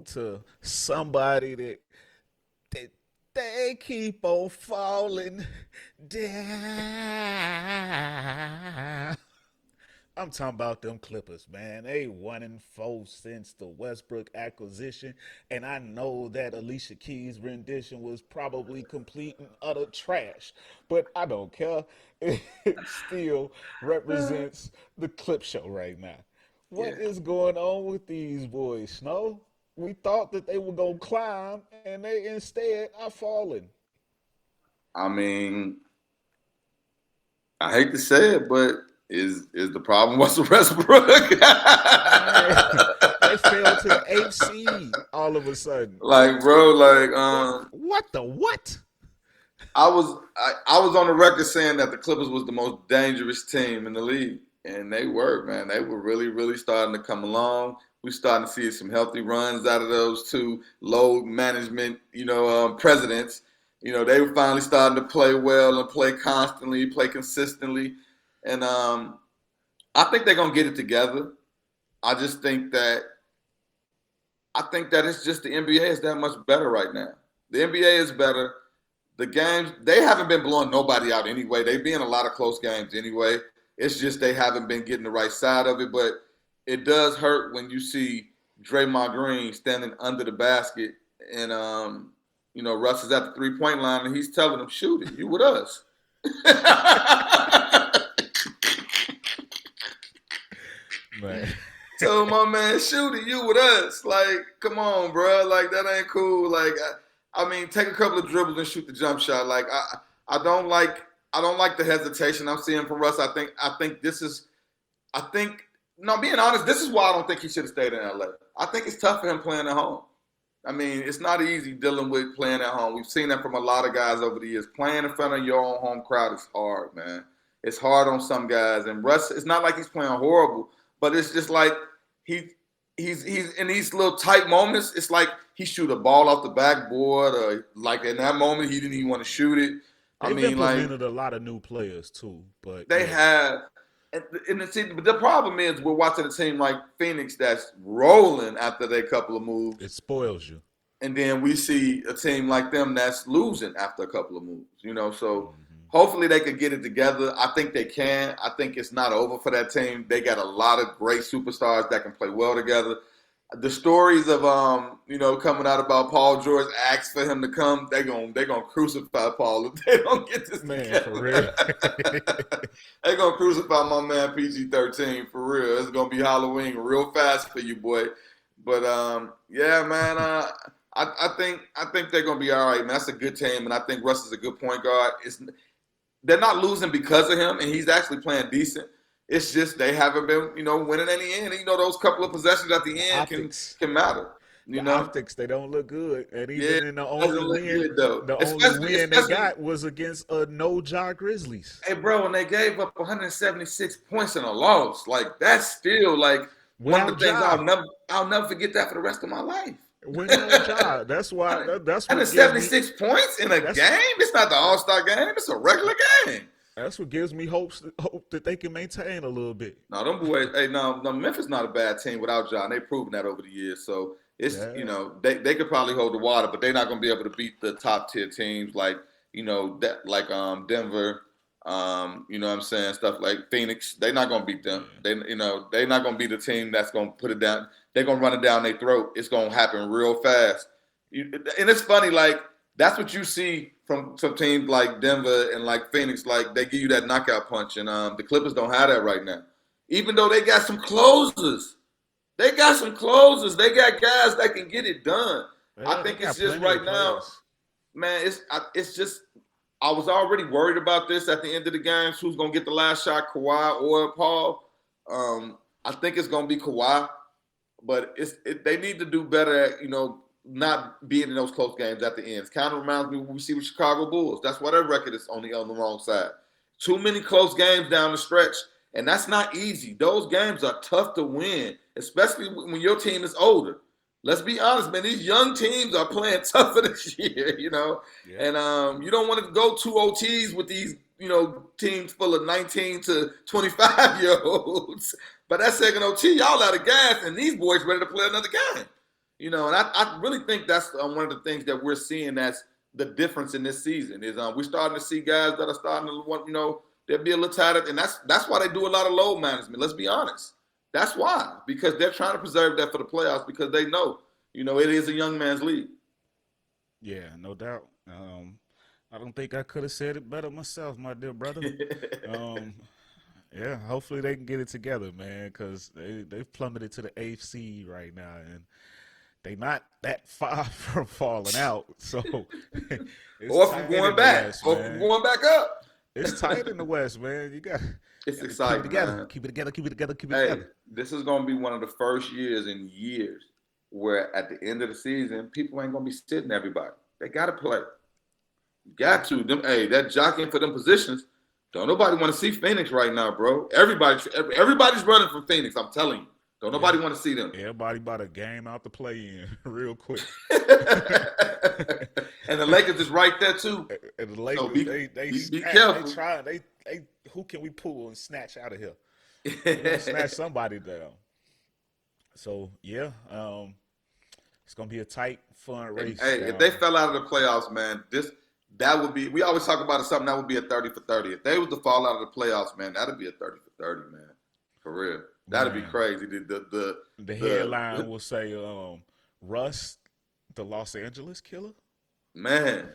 Speaker 1: to somebody that they keep on falling down. I'm talking about them Clippers, man. They 1-4 since the Westbrook acquisition, and I know that Alicia Keys' rendition was probably complete and utter trash, but I don't care. It still represents the clip show right now. What
Speaker 2: Yeah.
Speaker 1: is going on with these boys, Snow? We thought that they were gonna climb, and they instead are falling.
Speaker 2: I mean, I hate to say it, but is the problem Russell Westbrook?
Speaker 1: Man, they fell to the eighth seed all of a sudden.
Speaker 2: Like, bro, like,
Speaker 1: What the what?
Speaker 2: I was on the record saying that the Clippers was the most dangerous team in the league, and they were, man. They were really, really starting to come along. We starting to see some healthy runs out of those two load management, presidents. They were finally starting to play well and play constantly, play consistently, and I think they're gonna get it together. I just think that it's just the NBA is that much better right now. The NBA is better. The games, they haven't been blowing nobody out anyway. They've been in a lot of close games anyway. It's just they haven't been getting the right side of it. But it does hurt when you see Draymond Green standing under the basket and Russ is at the 3-point line and he's telling him, shoot it, you with us.
Speaker 1: Man.
Speaker 2: Tell my man, shoot it, you with us. Like, come on, bro. Like, that ain't cool. Like, I mean, take a couple of dribbles and shoot the jump shot. Like, I don't like the hesitation I'm seeing from Russ. I think no, being honest, this is why I don't think he should have stayed in LA. I think it's tough for him playing at home. I mean, it's not easy dealing with playing at home. We've seen that from a lot of guys over the years. Playing in front of your own home crowd is hard, man. It's hard on some guys. And Russ, it's not like he's playing horrible, but it's just like he's in these little tight moments. It's like he shoot a ball off the backboard, or like in that moment he didn't even want to shoot it. I
Speaker 1: They've
Speaker 2: mean, like
Speaker 1: implemented a lot of new players too, but
Speaker 2: they
Speaker 1: yeah,
Speaker 2: have. But the problem is we're watching a team like Phoenix that's rolling after their couple of moves,
Speaker 1: it spoils you.
Speaker 2: and then we see a team like them that's losing after a couple of moves. So
Speaker 1: Mm-hmm.
Speaker 2: hopefully they could get it together. I think they can. I think it's not over for that team. They got a lot of great superstars that can play well together. The stories of coming out about Paul George asked for him to come, they're gonna crucify Paul if they don't get this
Speaker 1: Man, for
Speaker 2: together.
Speaker 1: real.
Speaker 2: They're gonna crucify my man PG-13 for real. It's gonna be Halloween real fast for you, boy. But yeah, man. I think they're gonna be all right, man. That's a good team, and I think Russ is a good point guard. They're not losing because of him, and he's actually playing decent. It's just they haven't been, winning in the end. And, those couple of possessions at the
Speaker 1: The
Speaker 2: end can
Speaker 1: optics,
Speaker 2: can matter. You
Speaker 1: the
Speaker 2: know,
Speaker 1: optics, they don't look good. And
Speaker 2: yeah,
Speaker 1: even in the
Speaker 2: it doesn't
Speaker 1: only
Speaker 2: look
Speaker 1: win,
Speaker 2: good though.
Speaker 1: the only
Speaker 2: Especially,
Speaker 1: win they
Speaker 2: especially,
Speaker 1: got was against a no Ja Grizzlies.
Speaker 2: hey, bro, when they gave up 176 points in a loss, like that's still like one of
Speaker 1: Without
Speaker 2: the things
Speaker 1: Ja,
Speaker 2: I'll never forget that for the rest of my life.
Speaker 1: with no Ja, that's why. That's what gives me.
Speaker 2: 176 points in a
Speaker 1: That's
Speaker 2: game. It's not the All Star game. It's a regular game.
Speaker 1: that's what gives me hope that they can maintain a little bit.
Speaker 2: No, them boys. Hey, no, Memphis not a bad team without John. They've proven that over the years. So it's
Speaker 1: Yeah,
Speaker 2: they could probably hold the water, but they're not going to be able to beat the top tier teams like Denver. What I'm saying, stuff like Phoenix. They're not going to beat them.
Speaker 1: yeah.
Speaker 2: They're not going to be the team that's going to put it down. They're going to run it down their throat. It's going to happen real fast. And it's funny, like that's what you see from some teams like Denver and like Phoenix. Like they give you that knockout punch, and the Clippers don't have that right now. Even though they got some closers, They got guys that can get it done. I
Speaker 1: Yeah, they
Speaker 2: think it's
Speaker 1: got
Speaker 2: just
Speaker 1: plenty of
Speaker 2: right now,
Speaker 1: players.
Speaker 2: man. It's just I was already worried about this at the end of the games. Who's gonna get the last shot, Kawhi or Paul? I think it's gonna be Kawhi, but they need to do better at not being in those close games at the ends. Kind of reminds me of what we see with Chicago Bulls. That's why their record is on the wrong side. Too many close games down the stretch, and that's not easy. Those games are tough to win, especially when your team is older. Let's be honest, man. These young teams are playing tougher this year.
Speaker 1: Yeah,
Speaker 2: And you don't want to go two OTs with these, teams full of 19 to 25-year-olds. But that second OT, y'all out of gas, and these boys ready to play another game. And I really think that's one of the things that we're seeing that's the difference in this season is we're starting to see guys that are starting to want, they'll be a little tired, and that's why they do a lot of load management. Let's be honest. That's why, because they're trying to preserve that for the playoffs because they know, it is a young man's league.
Speaker 1: Yeah, no doubt. I don't think I could have said it better myself, my dear brother. Um, yeah, hopefully they can get it together, man, because they've plummeted to the eighth seed right now, and they not that far from falling out. So it's
Speaker 2: Or from
Speaker 1: tight
Speaker 2: going
Speaker 1: in the
Speaker 2: back,
Speaker 1: West,
Speaker 2: or from
Speaker 1: man.
Speaker 2: going back up.
Speaker 1: It's tight in the West, man.
Speaker 2: It's
Speaker 1: got to keep it
Speaker 2: exciting,
Speaker 1: together,
Speaker 2: man.
Speaker 1: keep it together, keep it together, keep it
Speaker 2: Hey,
Speaker 1: together.
Speaker 2: this is going to be one of the first years in years where at the end of the season, people ain't going to be sitting everybody. They got to play. Got to. That jockeying for them positions. Don't nobody want to see Phoenix right now, bro. Everybody's running from Phoenix. I'm telling you. Don't
Speaker 1: Yeah,
Speaker 2: nobody want to see them.
Speaker 1: everybody bought a game out to play in real quick.
Speaker 2: And the Lakers is right there too.
Speaker 1: And the
Speaker 2: So
Speaker 1: Lakers,
Speaker 2: be
Speaker 1: they
Speaker 2: be
Speaker 1: snatch, they
Speaker 2: careful.
Speaker 1: try, they who can we pull and snatch out of here? We're gonna snatch somebody down. So yeah, it's gonna be a tight, fun race
Speaker 2: Hey, if they
Speaker 1: down.
Speaker 2: fell out of the playoffs, man, that would be. We always talk about it, something that would be a 30 for 30. If they was to fall out of the playoffs, man, that'd be a 30 for 30, man. For real, that'd be
Speaker 1: Man,
Speaker 2: crazy.
Speaker 1: the
Speaker 2: The
Speaker 1: headline will say, Russ, the Los Angeles killer,
Speaker 2: man.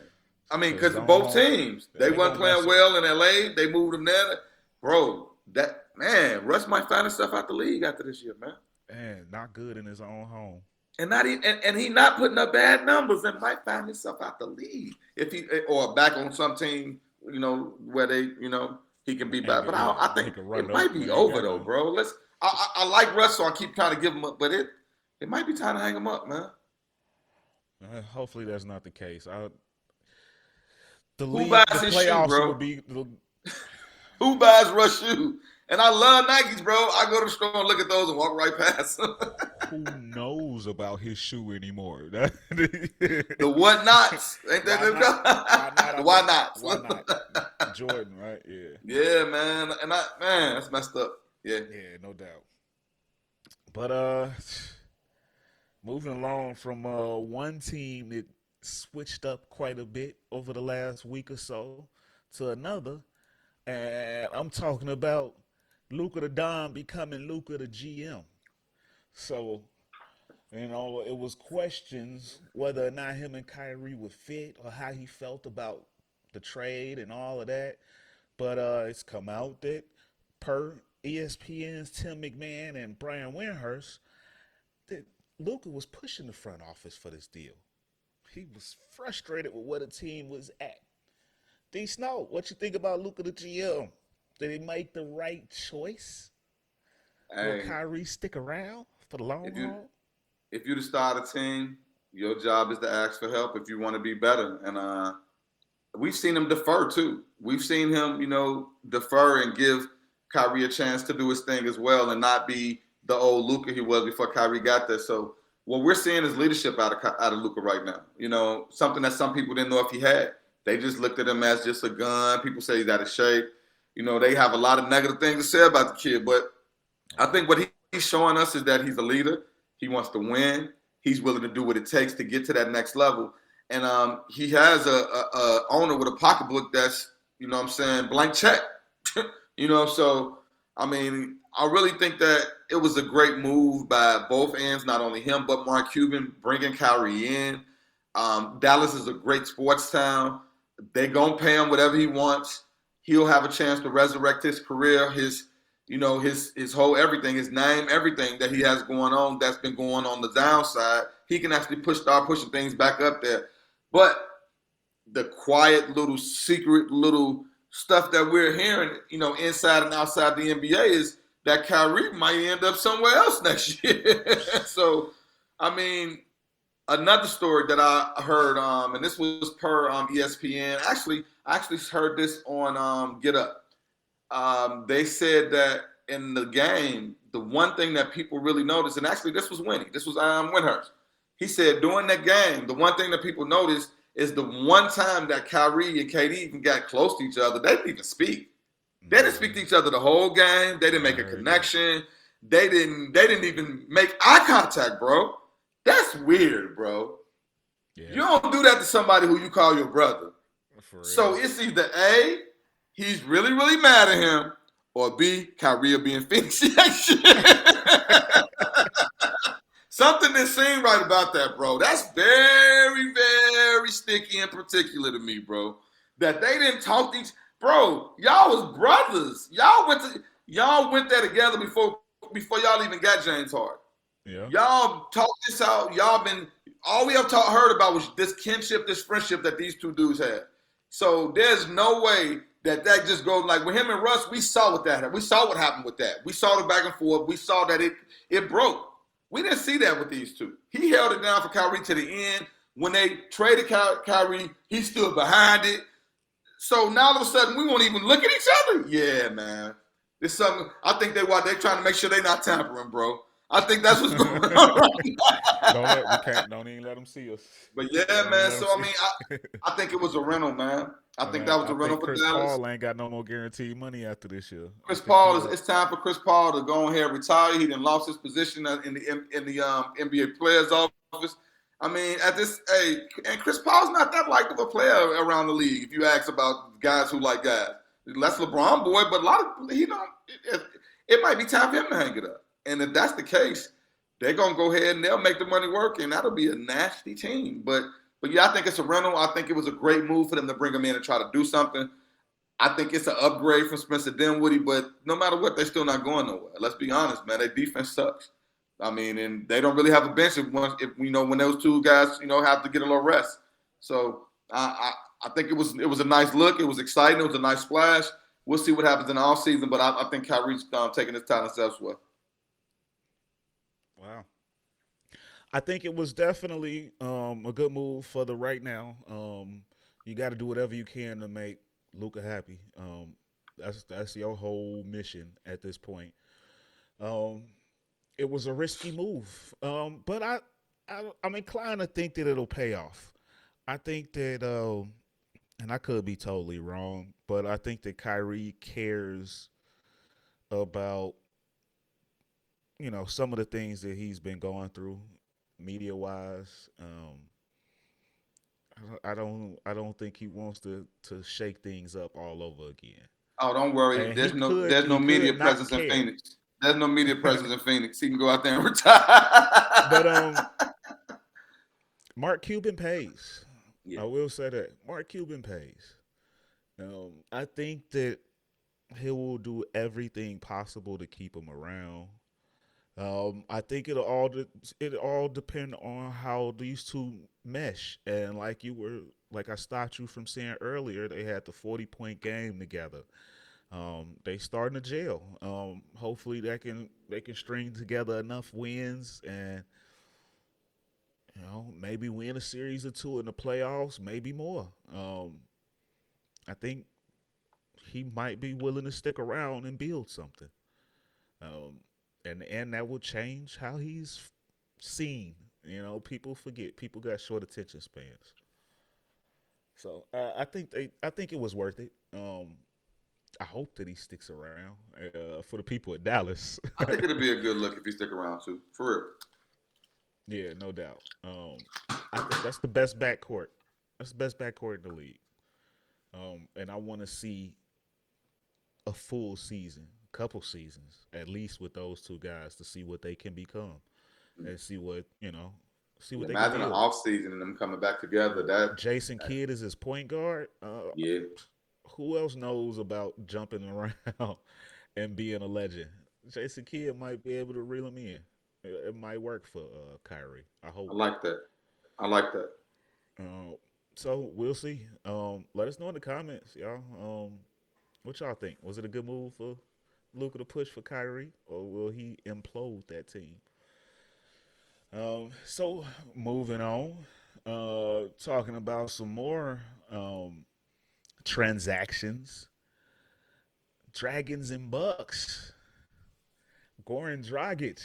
Speaker 2: I mean,
Speaker 1: because
Speaker 2: because both teams, they
Speaker 1: they
Speaker 2: weren't
Speaker 1: gonna mess
Speaker 2: playing
Speaker 1: with.
Speaker 2: well in LA. They moved them there, bro. That man, Russ might find himself out the league after this year, man.
Speaker 1: Man, not good in his own home.
Speaker 2: And not even, and he not putting up bad numbers and might find himself out the league if he or back on some team, where they, he can be back. But
Speaker 1: Yeah,
Speaker 2: I
Speaker 1: he
Speaker 2: think
Speaker 1: can
Speaker 2: it
Speaker 1: run up
Speaker 2: might
Speaker 1: when
Speaker 2: be
Speaker 1: they ain't
Speaker 2: over
Speaker 1: got
Speaker 2: though,
Speaker 1: none.
Speaker 2: bro. I like Russ, so I keep trying to give him up, but it might be time to hang him up, man.
Speaker 1: Hopefully that's not the case. The
Speaker 2: Who
Speaker 1: league,
Speaker 2: buys
Speaker 1: the
Speaker 2: his shoe,
Speaker 1: playoffs will
Speaker 2: bro?
Speaker 1: be.
Speaker 2: Who buys Russ shoe? And I love Nikes, bro. I go to the store and look at those and walk right past them.
Speaker 1: Who knows about his shoe anymore?
Speaker 2: The whatnots, ain't that
Speaker 1: Why
Speaker 2: them?
Speaker 1: not? Why not?
Speaker 2: The
Speaker 1: I
Speaker 2: why
Speaker 1: think.
Speaker 2: nots.
Speaker 1: Why not? Jordan, right? Yeah.
Speaker 2: Yeah, man. And man, that's messed up. Yeah.
Speaker 1: Yeah, no doubt. But moving along from one team that switched up quite a bit over the last week or so to another, and I'm talking about Luka the Don becoming Luka the GM. So, it was questions whether or not him and Kyrie would fit or how he felt about the trade and all of that. But it's come out that per ESPN's Tim McMahon and Brian Windhorst, that Luka was pushing the front office for this deal. He was frustrated with where the team was at. D Snow, what you think about Luka the GM? Did he make the right choice? Will
Speaker 2: Hey,
Speaker 1: Kyrie stick around for the long
Speaker 2: if you
Speaker 1: haul?
Speaker 2: if you to start a team, your job is to ask for help if you want to be better. And we've seen him defer too. We've seen him, defer and give Kyrie a chance to do his thing as well, and not be the old Luka he was before Kyrie got there. So what we're seeing is leadership out of Luka right now. Something that some people didn't know if he had. They just looked at him as just a gun. People say he's out of shape. They have a lot of negative things to say about the kid, but I think what he's showing us is that he's a leader. He wants to win. He's willing to do what it takes to get to that next level. And he has a owner with a pocketbook that's, what I'm saying, blank check. So I mean, I really think that it was a great move by both ends, not only him but Mark Cuban bringing Kyrie in. Dallas is a great sports town. They gonna pay him whatever he wants. He'll have a chance to resurrect his career, his whole everything, his name, everything that he has going on that's been going on the downside. He can actually start pushing things back up there. But the quiet little secret little stuff that we're hearing, inside and outside the NBA is that Kyrie might end up somewhere else next year. So, I mean, another story that I heard, and this was per ESPN. Actually, I actually heard this on Get Up. They said that in the game, the one thing that people really noticed, and actually this was Winnie, this was Windhurst. He said during that game, the one thing that people noticed is the one time that Kyrie and KD even got close to each other, they didn't even speak. They didn't speak to each other the whole game. They didn't
Speaker 1: I
Speaker 2: make a
Speaker 1: heard that.
Speaker 2: connection. They didn't even make eye contact, bro. That's weird, bro.
Speaker 1: Yeah,
Speaker 2: You don't do that to somebody who you call your brother.
Speaker 1: for real.
Speaker 2: So it's either A, he's really, really mad at him, or B, Kyrie will be in Phoenix. Something that seemed right about that, bro. That's very, very sticky and particular to me, bro. That they didn't talk these, bro. Y'all was brothers. Y'all went there together before y'all even got James Harden.
Speaker 1: Yeah.
Speaker 2: Y'all talked this out. Y'all been all we have heard about was this kinship, this friendship that these two dudes had. So there's no way that just goes like with him and Russ. We saw what that. We saw what happened with that. We saw the back and forth. We saw that it broke. We didn't see that with these two. He held it down for Kyrie to the end. When they traded Kyrie, he stood behind it. So now all of a sudden we won't even look at each other. Yeah, man. There's something. I think they're trying to make sure they're not tampering, bro. I think that's what's going on right
Speaker 1: Don't let we
Speaker 2: now.
Speaker 1: can't don't even let them see us.
Speaker 2: But yeah,
Speaker 1: Don't even
Speaker 2: man.
Speaker 1: let them
Speaker 2: So I
Speaker 1: see.
Speaker 2: mean, I think it was a rental, man. I think
Speaker 1: Man,
Speaker 2: that was
Speaker 1: I
Speaker 2: a rental
Speaker 1: think
Speaker 2: for
Speaker 1: Chris
Speaker 2: Dallas.
Speaker 1: Paul ain't got no more guaranteed money after this year. I
Speaker 2: Chris
Speaker 1: think he
Speaker 2: Paul is.
Speaker 1: up.
Speaker 2: It's time for Chris Paul to go ahead and retire. He done lost his position in the NBA players office. I mean, at this, hey, and Chris Paul's not that liked of a player around the league. If you ask about guys who like guys, that's LeBron boy, but a lot of he don't. It might be time for him to hang it up. And if that's the case, they're gonna go ahead and they'll make the money work, and that'll be a nasty team. But yeah, I think it's a rental. I think it was a great move for them to bring him in and try to do something. I think it's an upgrade from Spencer Dinwiddie, but no matter what, they're still not going nowhere. Let's be honest, man. Their defense sucks. I mean, and they don't really have a bench if when those two guys have to get a little rest. So I think it was a nice look. It was exciting. It was a nice splash. We'll see what happens in the offseason, but I think Kyrie's taking his talents elsewhere.
Speaker 1: Wow. I think it was definitely a good move for the right now. You got to do whatever you can to make Luca happy. That's your whole mission at this point. Um, it was a risky move, but I'm inclined to think that it'll pay off. I think that, and I could be totally wrong, but I think that Kyrie cares about some of the things that he's been going through, media wise. I don't think he wants to shake things up all over again.
Speaker 2: Oh, don't worry.
Speaker 1: And
Speaker 2: There's
Speaker 1: he
Speaker 2: no
Speaker 1: could
Speaker 2: there's no
Speaker 1: he
Speaker 2: media
Speaker 1: could not
Speaker 2: presence in
Speaker 1: care.
Speaker 2: Phoenix. There's no media presence in Phoenix. He can go out there and retire.
Speaker 1: But Mark Cuban pays.
Speaker 2: Yeah.
Speaker 1: I will say that Mark Cuban pays. I think that he will do everything possible to keep him around. I think it all depend on how these two mesh. And like I stopped you from saying earlier, they had the 40-point game together. They starting to gel. Hopefully they can string together enough wins and maybe win a series or two in the playoffs, maybe more. I think he might be willing to stick around and build something. Um, and that will change how he's seen. People forget. People got short attention spans. So I think it was worth it. I hope that he sticks around for the people at Dallas.
Speaker 2: I think it'll be a good look if he stick around too. For real.
Speaker 1: Yeah, no doubt. I think that's the best backcourt. That's the best backcourt in the league. And I want to see a full season, couple seasons at least with those two guys to see what they can become and see
Speaker 2: Yeah,
Speaker 1: what they can
Speaker 2: imagine an
Speaker 1: build.
Speaker 2: off season and them coming back together.
Speaker 1: Jason
Speaker 2: That
Speaker 1: Kidd is his point guard.
Speaker 2: yeah.
Speaker 1: Who else knows about jumping around and being a legend? Jason Kidd might be able to reel him in. It might work for Kyrie. I
Speaker 2: I
Speaker 1: hope.
Speaker 2: like that. I like that.
Speaker 1: Uh, so we'll see. Let us know in the comments, y'all. What y'all think? Was it a good move for Luka to push for Kyrie, or will he implode that team? So moving on, talking about some more transactions. Dragons and Bucks. Goran Dragic,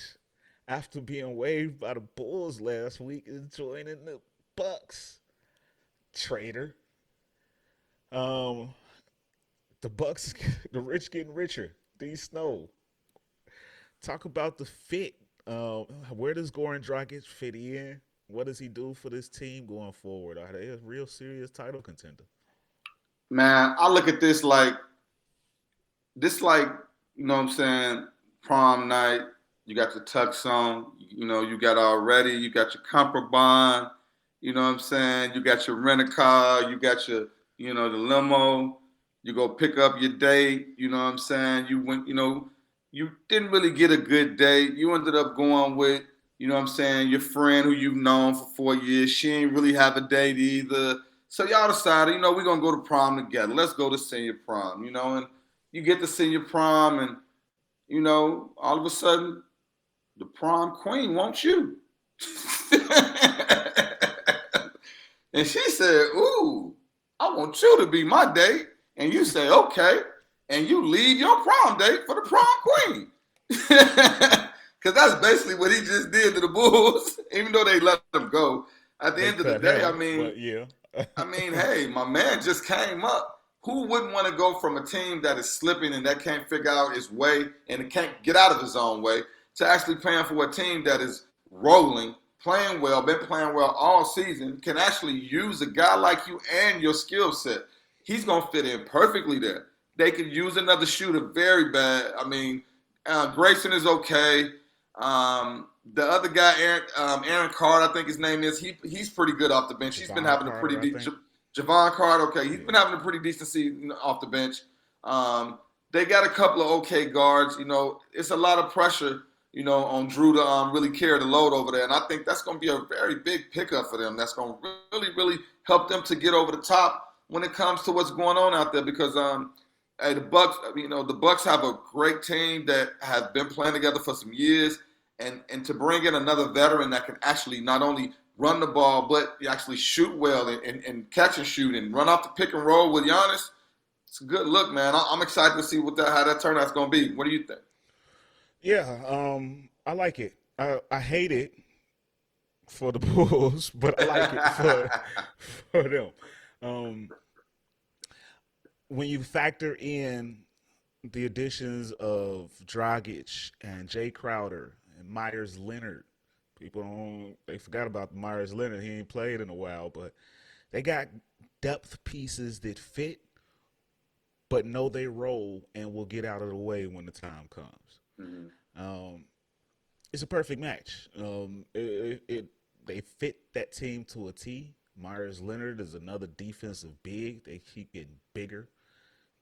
Speaker 1: after being waived by the Bulls last week, is joining the Bucks. Traitor. Um, the Bucks, the rich getting richer. D Snow. Talk about the fit. Where does Goran Dragic fit in? What does he do for this team going forward? Are they a real serious title contender?
Speaker 2: Man, I look at this like this like, you know what I'm saying, prom night, you got your tux on, you got all ready, you got your comfort bond, you know what I'm saying, you got your rent a car, you got your, the limo, you go pick up your date, you know what I'm saying, you went, you didn't really get a good date, you ended up going with, you know what I'm saying, your friend who you've known for 4 years, she ain't really have a date either. So y'all decided, we're gonna go to prom together. Let's go to senior prom, and you get to senior prom, and all of a sudden, the prom queen wants you. And she said, "Ooh, I want you to be my date." And you say, "Okay," and you leave your prom date for the prom queen. Because that's basically what he just did to the Bulls, even though they let him go. At the
Speaker 1: They
Speaker 2: end of the
Speaker 1: cut
Speaker 2: day,
Speaker 1: him, but yeah.
Speaker 2: hey, my man just came up. Who wouldn't want to go from a team that is slipping and that can't figure out his way and can't get out of his own way to actually playing for a team that is rolling, playing well, been playing well all season, can actually use a guy like you and your skill set? He's going to fit in perfectly there. They could use another shooter very bad. Grayson is okay. The other guy, Aaron Card, I think his name is. He's pretty good off the bench. He's been
Speaker 1: Javon
Speaker 2: having a
Speaker 1: Carter,
Speaker 2: pretty
Speaker 1: I think.
Speaker 2: decent. Javon Card, okay, he's
Speaker 1: Yeah.
Speaker 2: been having a pretty decent season off the bench. They got a couple of okay guards. It's a lot of pressure, on Drew to really carry the load over there, and I think that's going to be a very big pickup for them. That's going to really, really help them to get over the top when it comes to what's going on out there. Because hey, the Bucks, the Bucks have a great team that has been playing together for some years, and to bring in another veteran that can actually not only run the ball but actually shoot well and catch and shoot and run off the pick and roll with Giannis, it's a good look, man. I'm excited to see how that turnout's going to be. What do you think?
Speaker 1: Yeah, I like it. I hate it for the Bulls, but I like it for them. Um, when you factor in the additions of Dragic and Jay Crowder and Myers Leonard, they forgot about Myers Leonard. He ain't played in a while, but they got depth pieces that fit, but know they role and will get out of the way when the time comes.
Speaker 2: Mm-hmm.
Speaker 1: Um, it's a perfect match. They fit that team to a T. Myers Leonard is another defensive big. They keep getting bigger.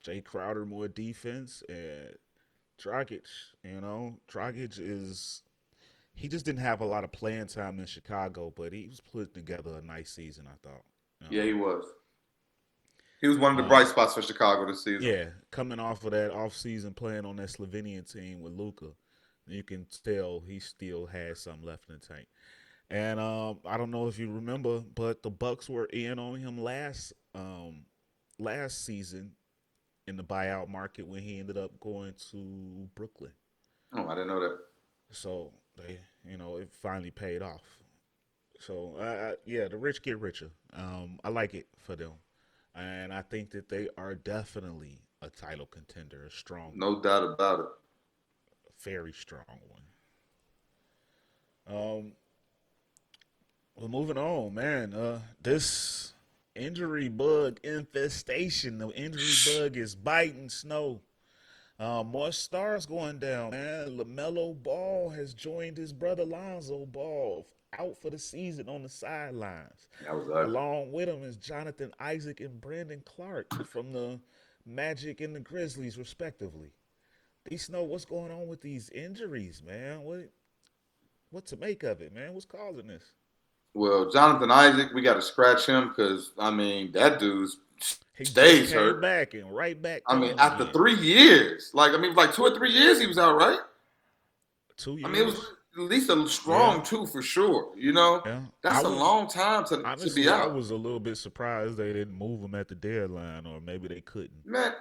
Speaker 1: Jay Crowder more defense, and Dragic. Dragic is he just didn't have a lot of playing time in Chicago, but he was putting together a nice season. I thought.
Speaker 2: Yeah, he was. He was one of the bright
Speaker 1: Um,
Speaker 2: spots for Chicago this season.
Speaker 1: yeah, coming off of that off-season playing on that Slovenian team with Luka, you can tell he still has some left in the tank. And I don't know if you remember, but the Bucks were in on him last season in the buyout market when he ended up going to Brooklyn.
Speaker 2: Oh, I didn't know that.
Speaker 1: So it finally paid off. So yeah, the rich get richer. I like it for them, and I think that they are definitely a title contender, a strong one,
Speaker 2: No doubt about it.
Speaker 1: a very strong one. Um, well, moving on, man. This injury bug infestation. The injury bug is biting Snow. More stars going down, man. LaMelo Ball has joined his brother Lonzo Ball out for the season on the sidelines.
Speaker 2: That was ugly.
Speaker 1: Along with him is Jonathan Isaac and Brandon Clark from the Magic and the Grizzlies, respectively. D Snow, what's going on with these injuries, man? What to make of it, man? What's causing this?
Speaker 2: Well, Jonathan Isaac, we got to scratch him because that dude's
Speaker 1: He just
Speaker 2: stays
Speaker 1: came
Speaker 2: hurt.
Speaker 1: back and right back going
Speaker 2: After
Speaker 1: again.
Speaker 2: 3 years, like 2 or 3 years, he was out, right? It was2
Speaker 1: years?
Speaker 2: at least a
Speaker 1: Yeah,
Speaker 2: strong two for sure.
Speaker 1: yeah.
Speaker 2: That's a long time to be
Speaker 1: Honestly, I
Speaker 2: out.
Speaker 1: was a little bit surprised they didn't move him at the deadline, or maybe they couldn't.
Speaker 2: Man,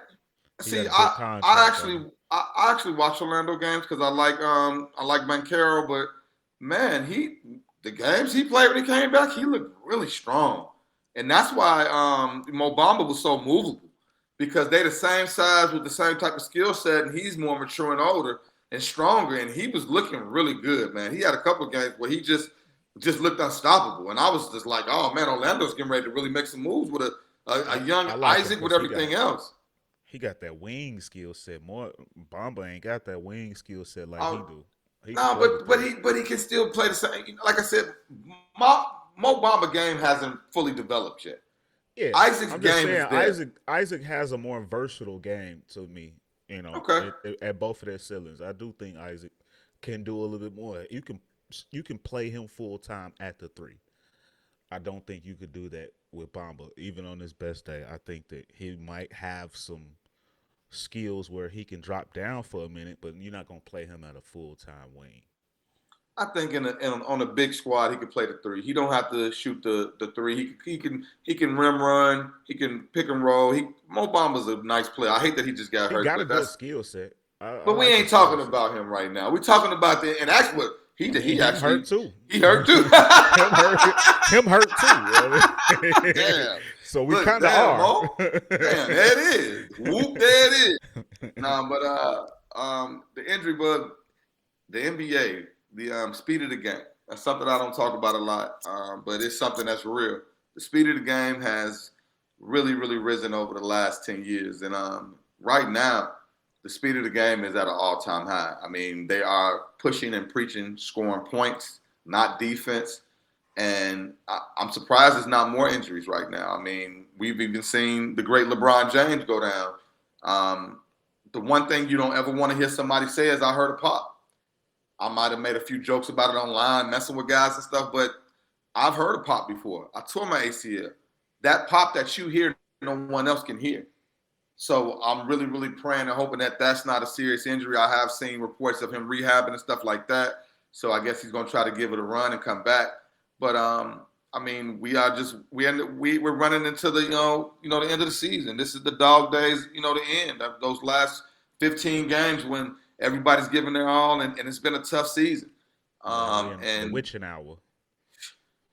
Speaker 1: He
Speaker 2: see,
Speaker 1: had a big contract on him.
Speaker 2: I actually watch Orlando games because I like Bankero, but man, the games he played when he came back, he looked really strong, and that's why Mo Bamba was so movable because they the same size with the same type of skill set, and he's more mature and older and stronger, and he was looking really good, man. He had a couple of games where he just looked unstoppable, and I was just like, oh man, Orlando's getting ready to really make some moves with a
Speaker 1: I
Speaker 2: young
Speaker 1: I like him
Speaker 2: Isaac with
Speaker 1: because he got
Speaker 2: everything else.
Speaker 1: he got that wing skill set. More Bamba ain't got that wing skill set like he
Speaker 2: Um,
Speaker 1: do. He can
Speaker 2: no,
Speaker 1: play the three.
Speaker 2: but he can still play the same. Like I said, Mo Bamba game hasn't fully developed yet.
Speaker 1: Yeah,
Speaker 2: Isaac's
Speaker 1: I'm just
Speaker 2: game
Speaker 1: saying
Speaker 2: is there.
Speaker 1: Isaac has a more versatile game to me.
Speaker 2: Okay.
Speaker 1: At both of their ceilings, I do think Isaac can do a little bit more. You can play him full time at the three. I don't think you could do that with Bamba, even on his best day. I think that he might have some skills where he can drop down for a minute, but you're not gonna play him at a full time wing.
Speaker 2: I think on a big squad he can play the three. He don't have to shoot the three. He can rim run. He can pick and roll. Mo Bamba's a nice player. I hate that he just got
Speaker 1: He
Speaker 2: hurt,
Speaker 1: got a
Speaker 2: but
Speaker 1: good skill set. I
Speaker 2: we
Speaker 1: like
Speaker 2: ain't
Speaker 1: his skill
Speaker 2: talking
Speaker 1: set.
Speaker 2: about him right now. We're talking about the and that's what
Speaker 1: I mean,
Speaker 2: he
Speaker 1: him hurt
Speaker 2: actually
Speaker 1: too.
Speaker 2: he hurt too.
Speaker 1: him hurt him hurt too.
Speaker 2: Damn.
Speaker 1: So we
Speaker 2: Look,
Speaker 1: kind of
Speaker 2: damn,
Speaker 1: are.
Speaker 2: Mo. Damn, there it is. Whoop, there it is. Nah, but the injury bug, the NBA, the speed of the game. That's something I don't talk about a lot, but it's something that's real. The speed of the game has really, really risen over the last 10 years. And right now, the speed of the game is at an all-time high. I mean, they are pushing and preaching, scoring points, not defense. And I'm surprised there's not more injuries right now. I mean, we've even seen the great LeBron James go down. The one thing you don't ever want to hear somebody say is, I heard a pop. I might have made a few jokes about it online, messing with guys and stuff, but I've heard a pop before. I tore my ACL. That pop that you hear, no one else can hear. So I'm really, really praying and hoping that that's not a serious injury. I have seen reports of him rehabbing and stuff like that. So I guess he's going to try to give it a run and come back. But I mean, we are just we're running into the the end of the season. This is the dog days, the end of those last 15 games when everybody's giving their all, and it's been a tough season.
Speaker 1: Yeah, we in the
Speaker 2: And
Speaker 1: witching hour.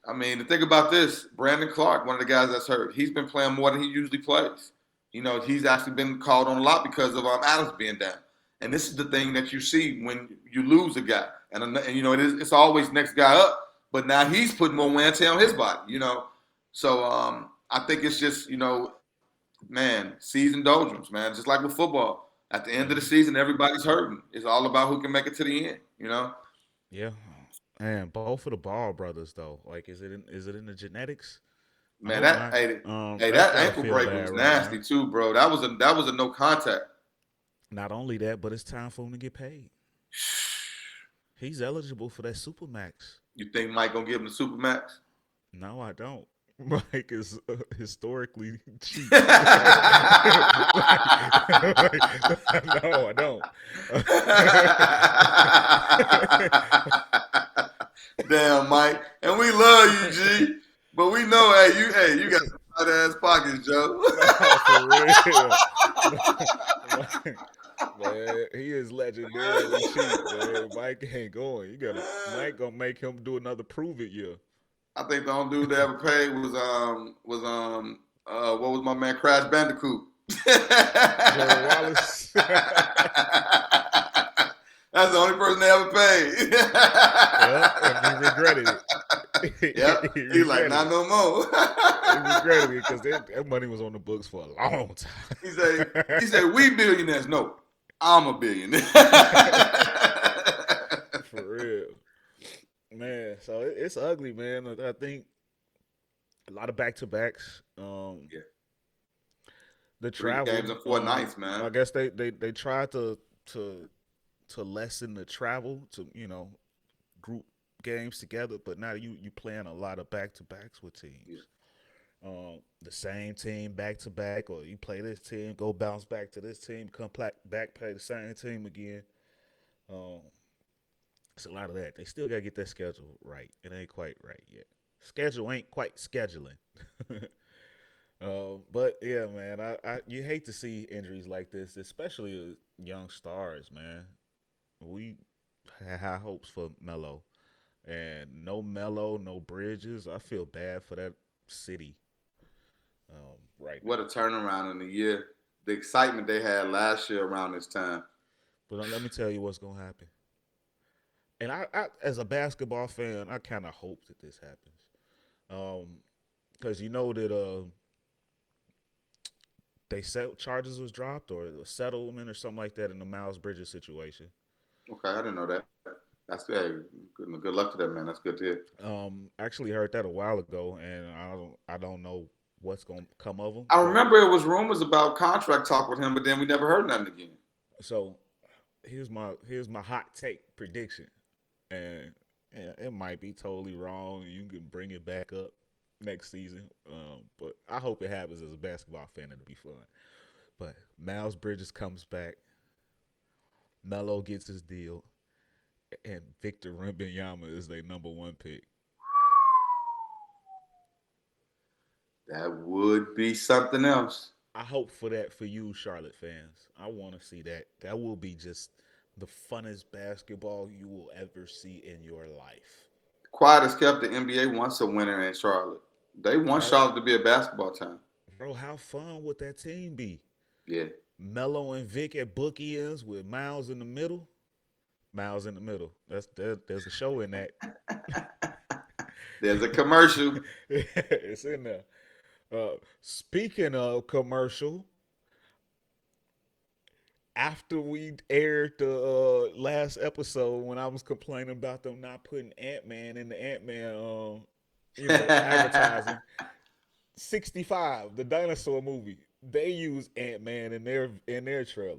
Speaker 2: I mean, to think about this, Brandon Clark, one of the guys that's hurt, he's been playing more than he usually plays. He's actually been called on a lot because of Adams being down. And this is the thing that you see when you lose a guy, and it's always next guy up. But now he's putting more wear and tear on his body. So I think it's just man, season doldrums, man. Just like with football, at the end of the
Speaker 1: Hmm.
Speaker 2: season, everybody's hurting. It's all about who can make it to the end.
Speaker 1: Yeah, and both of the Ball brothers though. Like, is it in the genetics? I
Speaker 2: Man,
Speaker 1: hope
Speaker 2: that
Speaker 1: not.
Speaker 2: hey, hey,
Speaker 1: That's
Speaker 2: that
Speaker 1: gotta
Speaker 2: ankle
Speaker 1: feel
Speaker 2: break
Speaker 1: bad
Speaker 2: was
Speaker 1: right now.
Speaker 2: nasty too, bro. That was a no contact.
Speaker 1: Not only that, but it's time for him to get paid. He's eligible for that supermax.
Speaker 2: You think Mike gonna give him the supermax?
Speaker 1: No, I don't. Mike is historically cheap. No, I don't.
Speaker 2: Damn, Mike, and we love you, G. But we know, hey, you got some tight ass pockets, Joe.
Speaker 1: No, for real. Man, he is legendarily cheap, man. Mike ain't going. You gotta Mike gonna make him do another prove it year.
Speaker 2: I think the only dude that ever paid what was my man Crash Bandicoot.
Speaker 1: Jerry Wallace.
Speaker 2: That's the only person they ever paid.
Speaker 1: Yep, and he regretted it.
Speaker 2: Yep.
Speaker 1: He
Speaker 2: He's like,
Speaker 1: regretted
Speaker 2: not
Speaker 1: it.
Speaker 2: no more.
Speaker 1: He regretted it because that money was on the books for a long
Speaker 2: he said, he said, we billionaires. No, I'm a billionaire.
Speaker 1: time. For real. Man, so it's ugly, man. I think a lot of back to backs.
Speaker 2: Yeah.
Speaker 1: The
Speaker 2: 3 games
Speaker 1: travel.
Speaker 2: in 4 nights, man.
Speaker 1: I guess they tried to to lessen the travel to group games together, but now you playing a lot of back to backs with
Speaker 2: Yeah.
Speaker 1: teams. The same team back to back, or you play this team, go bounce back to this team, back play the same team again. Um, it's a lot of that. They still gotta get that schedule right. It ain't quite right yet. Schedule ain't quite scheduling. But yeah, man, you hate to see injuries like this, especially young stars, man. We had high hopes for Melo, and no Melo, no Bridges. I feel bad for that city right
Speaker 2: What a
Speaker 1: now.
Speaker 2: turnaround in the year. The excitement they had last year around this time.
Speaker 1: But let me tell you what's gonna happen. And as a basketball fan, I kind of hope that this happens, because you know that they said charges was dropped or a settlement or something like that in the Miles Bridges situation.
Speaker 2: Okay, I didn't know that. That's good. Good luck to that man. That's good to hear.
Speaker 1: Actually heard that a while ago, and I don't know what's gonna come of them.
Speaker 2: I
Speaker 1: But
Speaker 2: remember it was rumors about contract talk with him, but then we never heard nothing again.
Speaker 1: so here's my hot take prediction, and yeah, it might be totally wrong. You can bring it back up next season, but I hope it happens as a basketball fan. It'll be fun. But Miles Bridges comes back, Melo gets his deal, and Victor Wembanyama is their number one pick.
Speaker 2: That would be something else.
Speaker 1: I hope for that for you, Charlotte fans. I want to see that. That will be just the funnest basketball you will ever see in your life.
Speaker 2: Quiet as kept, the NBA wants a winner in Charlotte. They want
Speaker 1: Right?
Speaker 2: Charlotte to be a basketball team.
Speaker 1: Bro, how fun would that team be?
Speaker 2: Yeah.
Speaker 1: Mello and Vic at bookie ends with Miles in the middle. Miles in the middle. There's a show in that.
Speaker 2: There's a commercial.
Speaker 1: It's in there. Speaking of commercial, after we aired the last episode when I was complaining about them not putting Ant Man in the Ant Man, advertising, 65, the dinosaur movie, they use Ant Man in their trailer.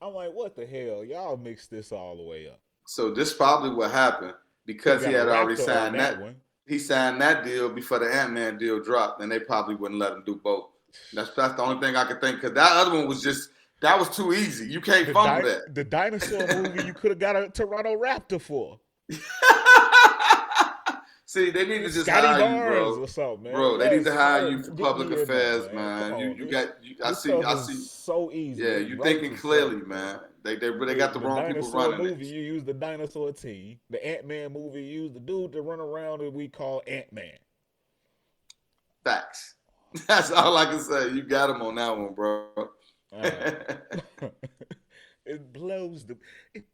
Speaker 1: I'm like, what the hell? Y'all mixed this all the way up.
Speaker 2: So this probably what happened
Speaker 1: Could have
Speaker 2: because he
Speaker 1: got a
Speaker 2: had already
Speaker 1: raptor on
Speaker 2: signed
Speaker 1: that
Speaker 2: that.
Speaker 1: one.
Speaker 2: He signed that deal before the Ant Man deal dropped, and they probably wouldn't let him do both. That's the only thing I could think because that other one was just that was too easy. You can't fumble that.
Speaker 1: The dinosaur movie you could have got a Toronto Raptor for.
Speaker 2: See, they need to just
Speaker 1: Scotty
Speaker 2: hire you,
Speaker 1: Barnes
Speaker 2: bro.
Speaker 1: or something, man.
Speaker 2: Bro, they need to hire you for
Speaker 1: Get
Speaker 2: public
Speaker 1: me in there,
Speaker 2: affairs, man.
Speaker 1: Come
Speaker 2: You
Speaker 1: on.
Speaker 2: you got you, I
Speaker 1: This
Speaker 2: see
Speaker 1: stuff
Speaker 2: I
Speaker 1: is
Speaker 2: see.
Speaker 1: so easy.
Speaker 2: Yeah,
Speaker 1: It's
Speaker 2: you
Speaker 1: right
Speaker 2: thinking
Speaker 1: to
Speaker 2: clearly,
Speaker 1: say.
Speaker 2: man. They got the
Speaker 1: The
Speaker 2: wrong people
Speaker 1: dinosaur
Speaker 2: running
Speaker 1: movie,
Speaker 2: it.
Speaker 1: you use the dinosaur team. The Ant Man movie, you use the dude that run around that we call Ant Man.
Speaker 2: Facts. That's all I can say. You got him on that one, bro.
Speaker 1: Uh, it blows it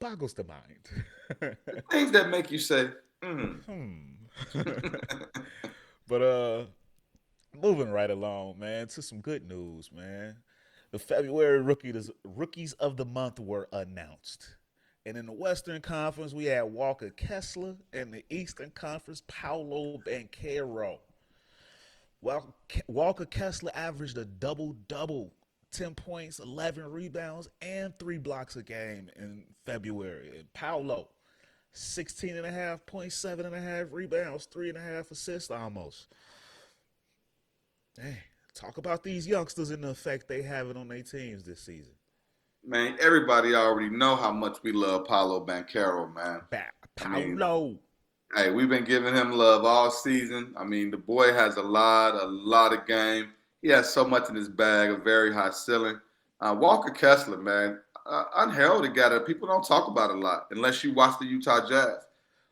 Speaker 1: boggles the mind.
Speaker 2: Things that make you say, mm.
Speaker 1: But moving right along, man, to some good news, man. The February rookies of the month were announced. And in the Western Conference, we had Walker Kessler. In the Eastern Conference, Paolo Banchero. Walker Kessler averaged a double-double, 10 points, 11 rebounds, and 3 blocks a game in February. And Paolo, 16.5 points, 7.5 rebounds, 3.5 assists almost. Dang, talk about these youngsters and the effect they having on their teams this season.
Speaker 2: Man, everybody already know how much we love Paulo Banchero, man.
Speaker 1: Paolo.
Speaker 2: Hey, we've been giving him love all season. I mean, the boy has a lot of game. He has so much in his bag, a very high ceiling. Walker Kessler, man, unheralded guy that people don't talk about a lot unless you watch the Utah Jazz.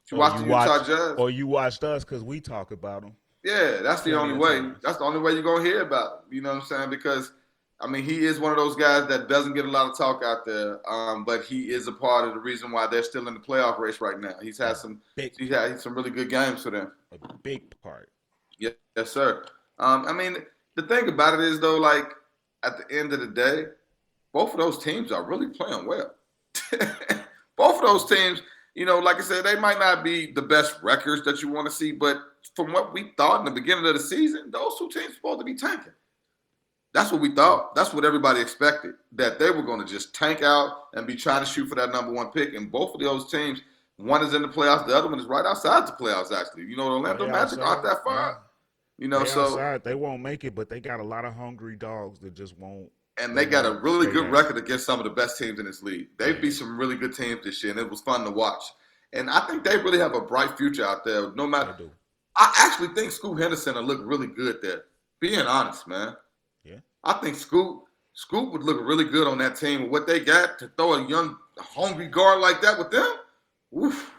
Speaker 2: If you watch the Utah Jazz,
Speaker 1: or you watched us because we talk about them.
Speaker 2: Yeah, that's the only way.
Speaker 1: Times.
Speaker 2: That's the only way you're going to hear about him. You know what I'm saying? Because, I mean, he is one of those guys that doesn't get a lot of talk out there, but he is a part of the reason why they're still in the playoff race right now. He's had some really good games for them.
Speaker 1: A big part.
Speaker 2: Yeah, yes, sir. I mean, the thing about it is, though, like, at the end of the day, both of those teams are really playing well. Both of those teams, like I said, they might not be the best records that you want to see, but from what we thought in the beginning of the season, those two teams are supposed to be tanking. That's what we thought. That's what everybody expected, that they were going to just tank out and be trying to shoot for that number one pick. And both of those teams, one is in the playoffs, the other one is right outside the playoffs, actually. The Orlando Magic aren't that far.
Speaker 1: Outside, they won't make it, but they got a lot of hungry dogs that just won't.
Speaker 2: And they got a really good record against some of the best teams in this league. They beat some really good teams this year, and it was fun to watch. And I think they really have a bright future out there. No matter, I actually think Scoot Henderson will look really good there. Being honest, man.
Speaker 1: Yeah.
Speaker 2: I think Scoot would look really good on that team with what they got to throw a young, hungry guard like that with them. Oof.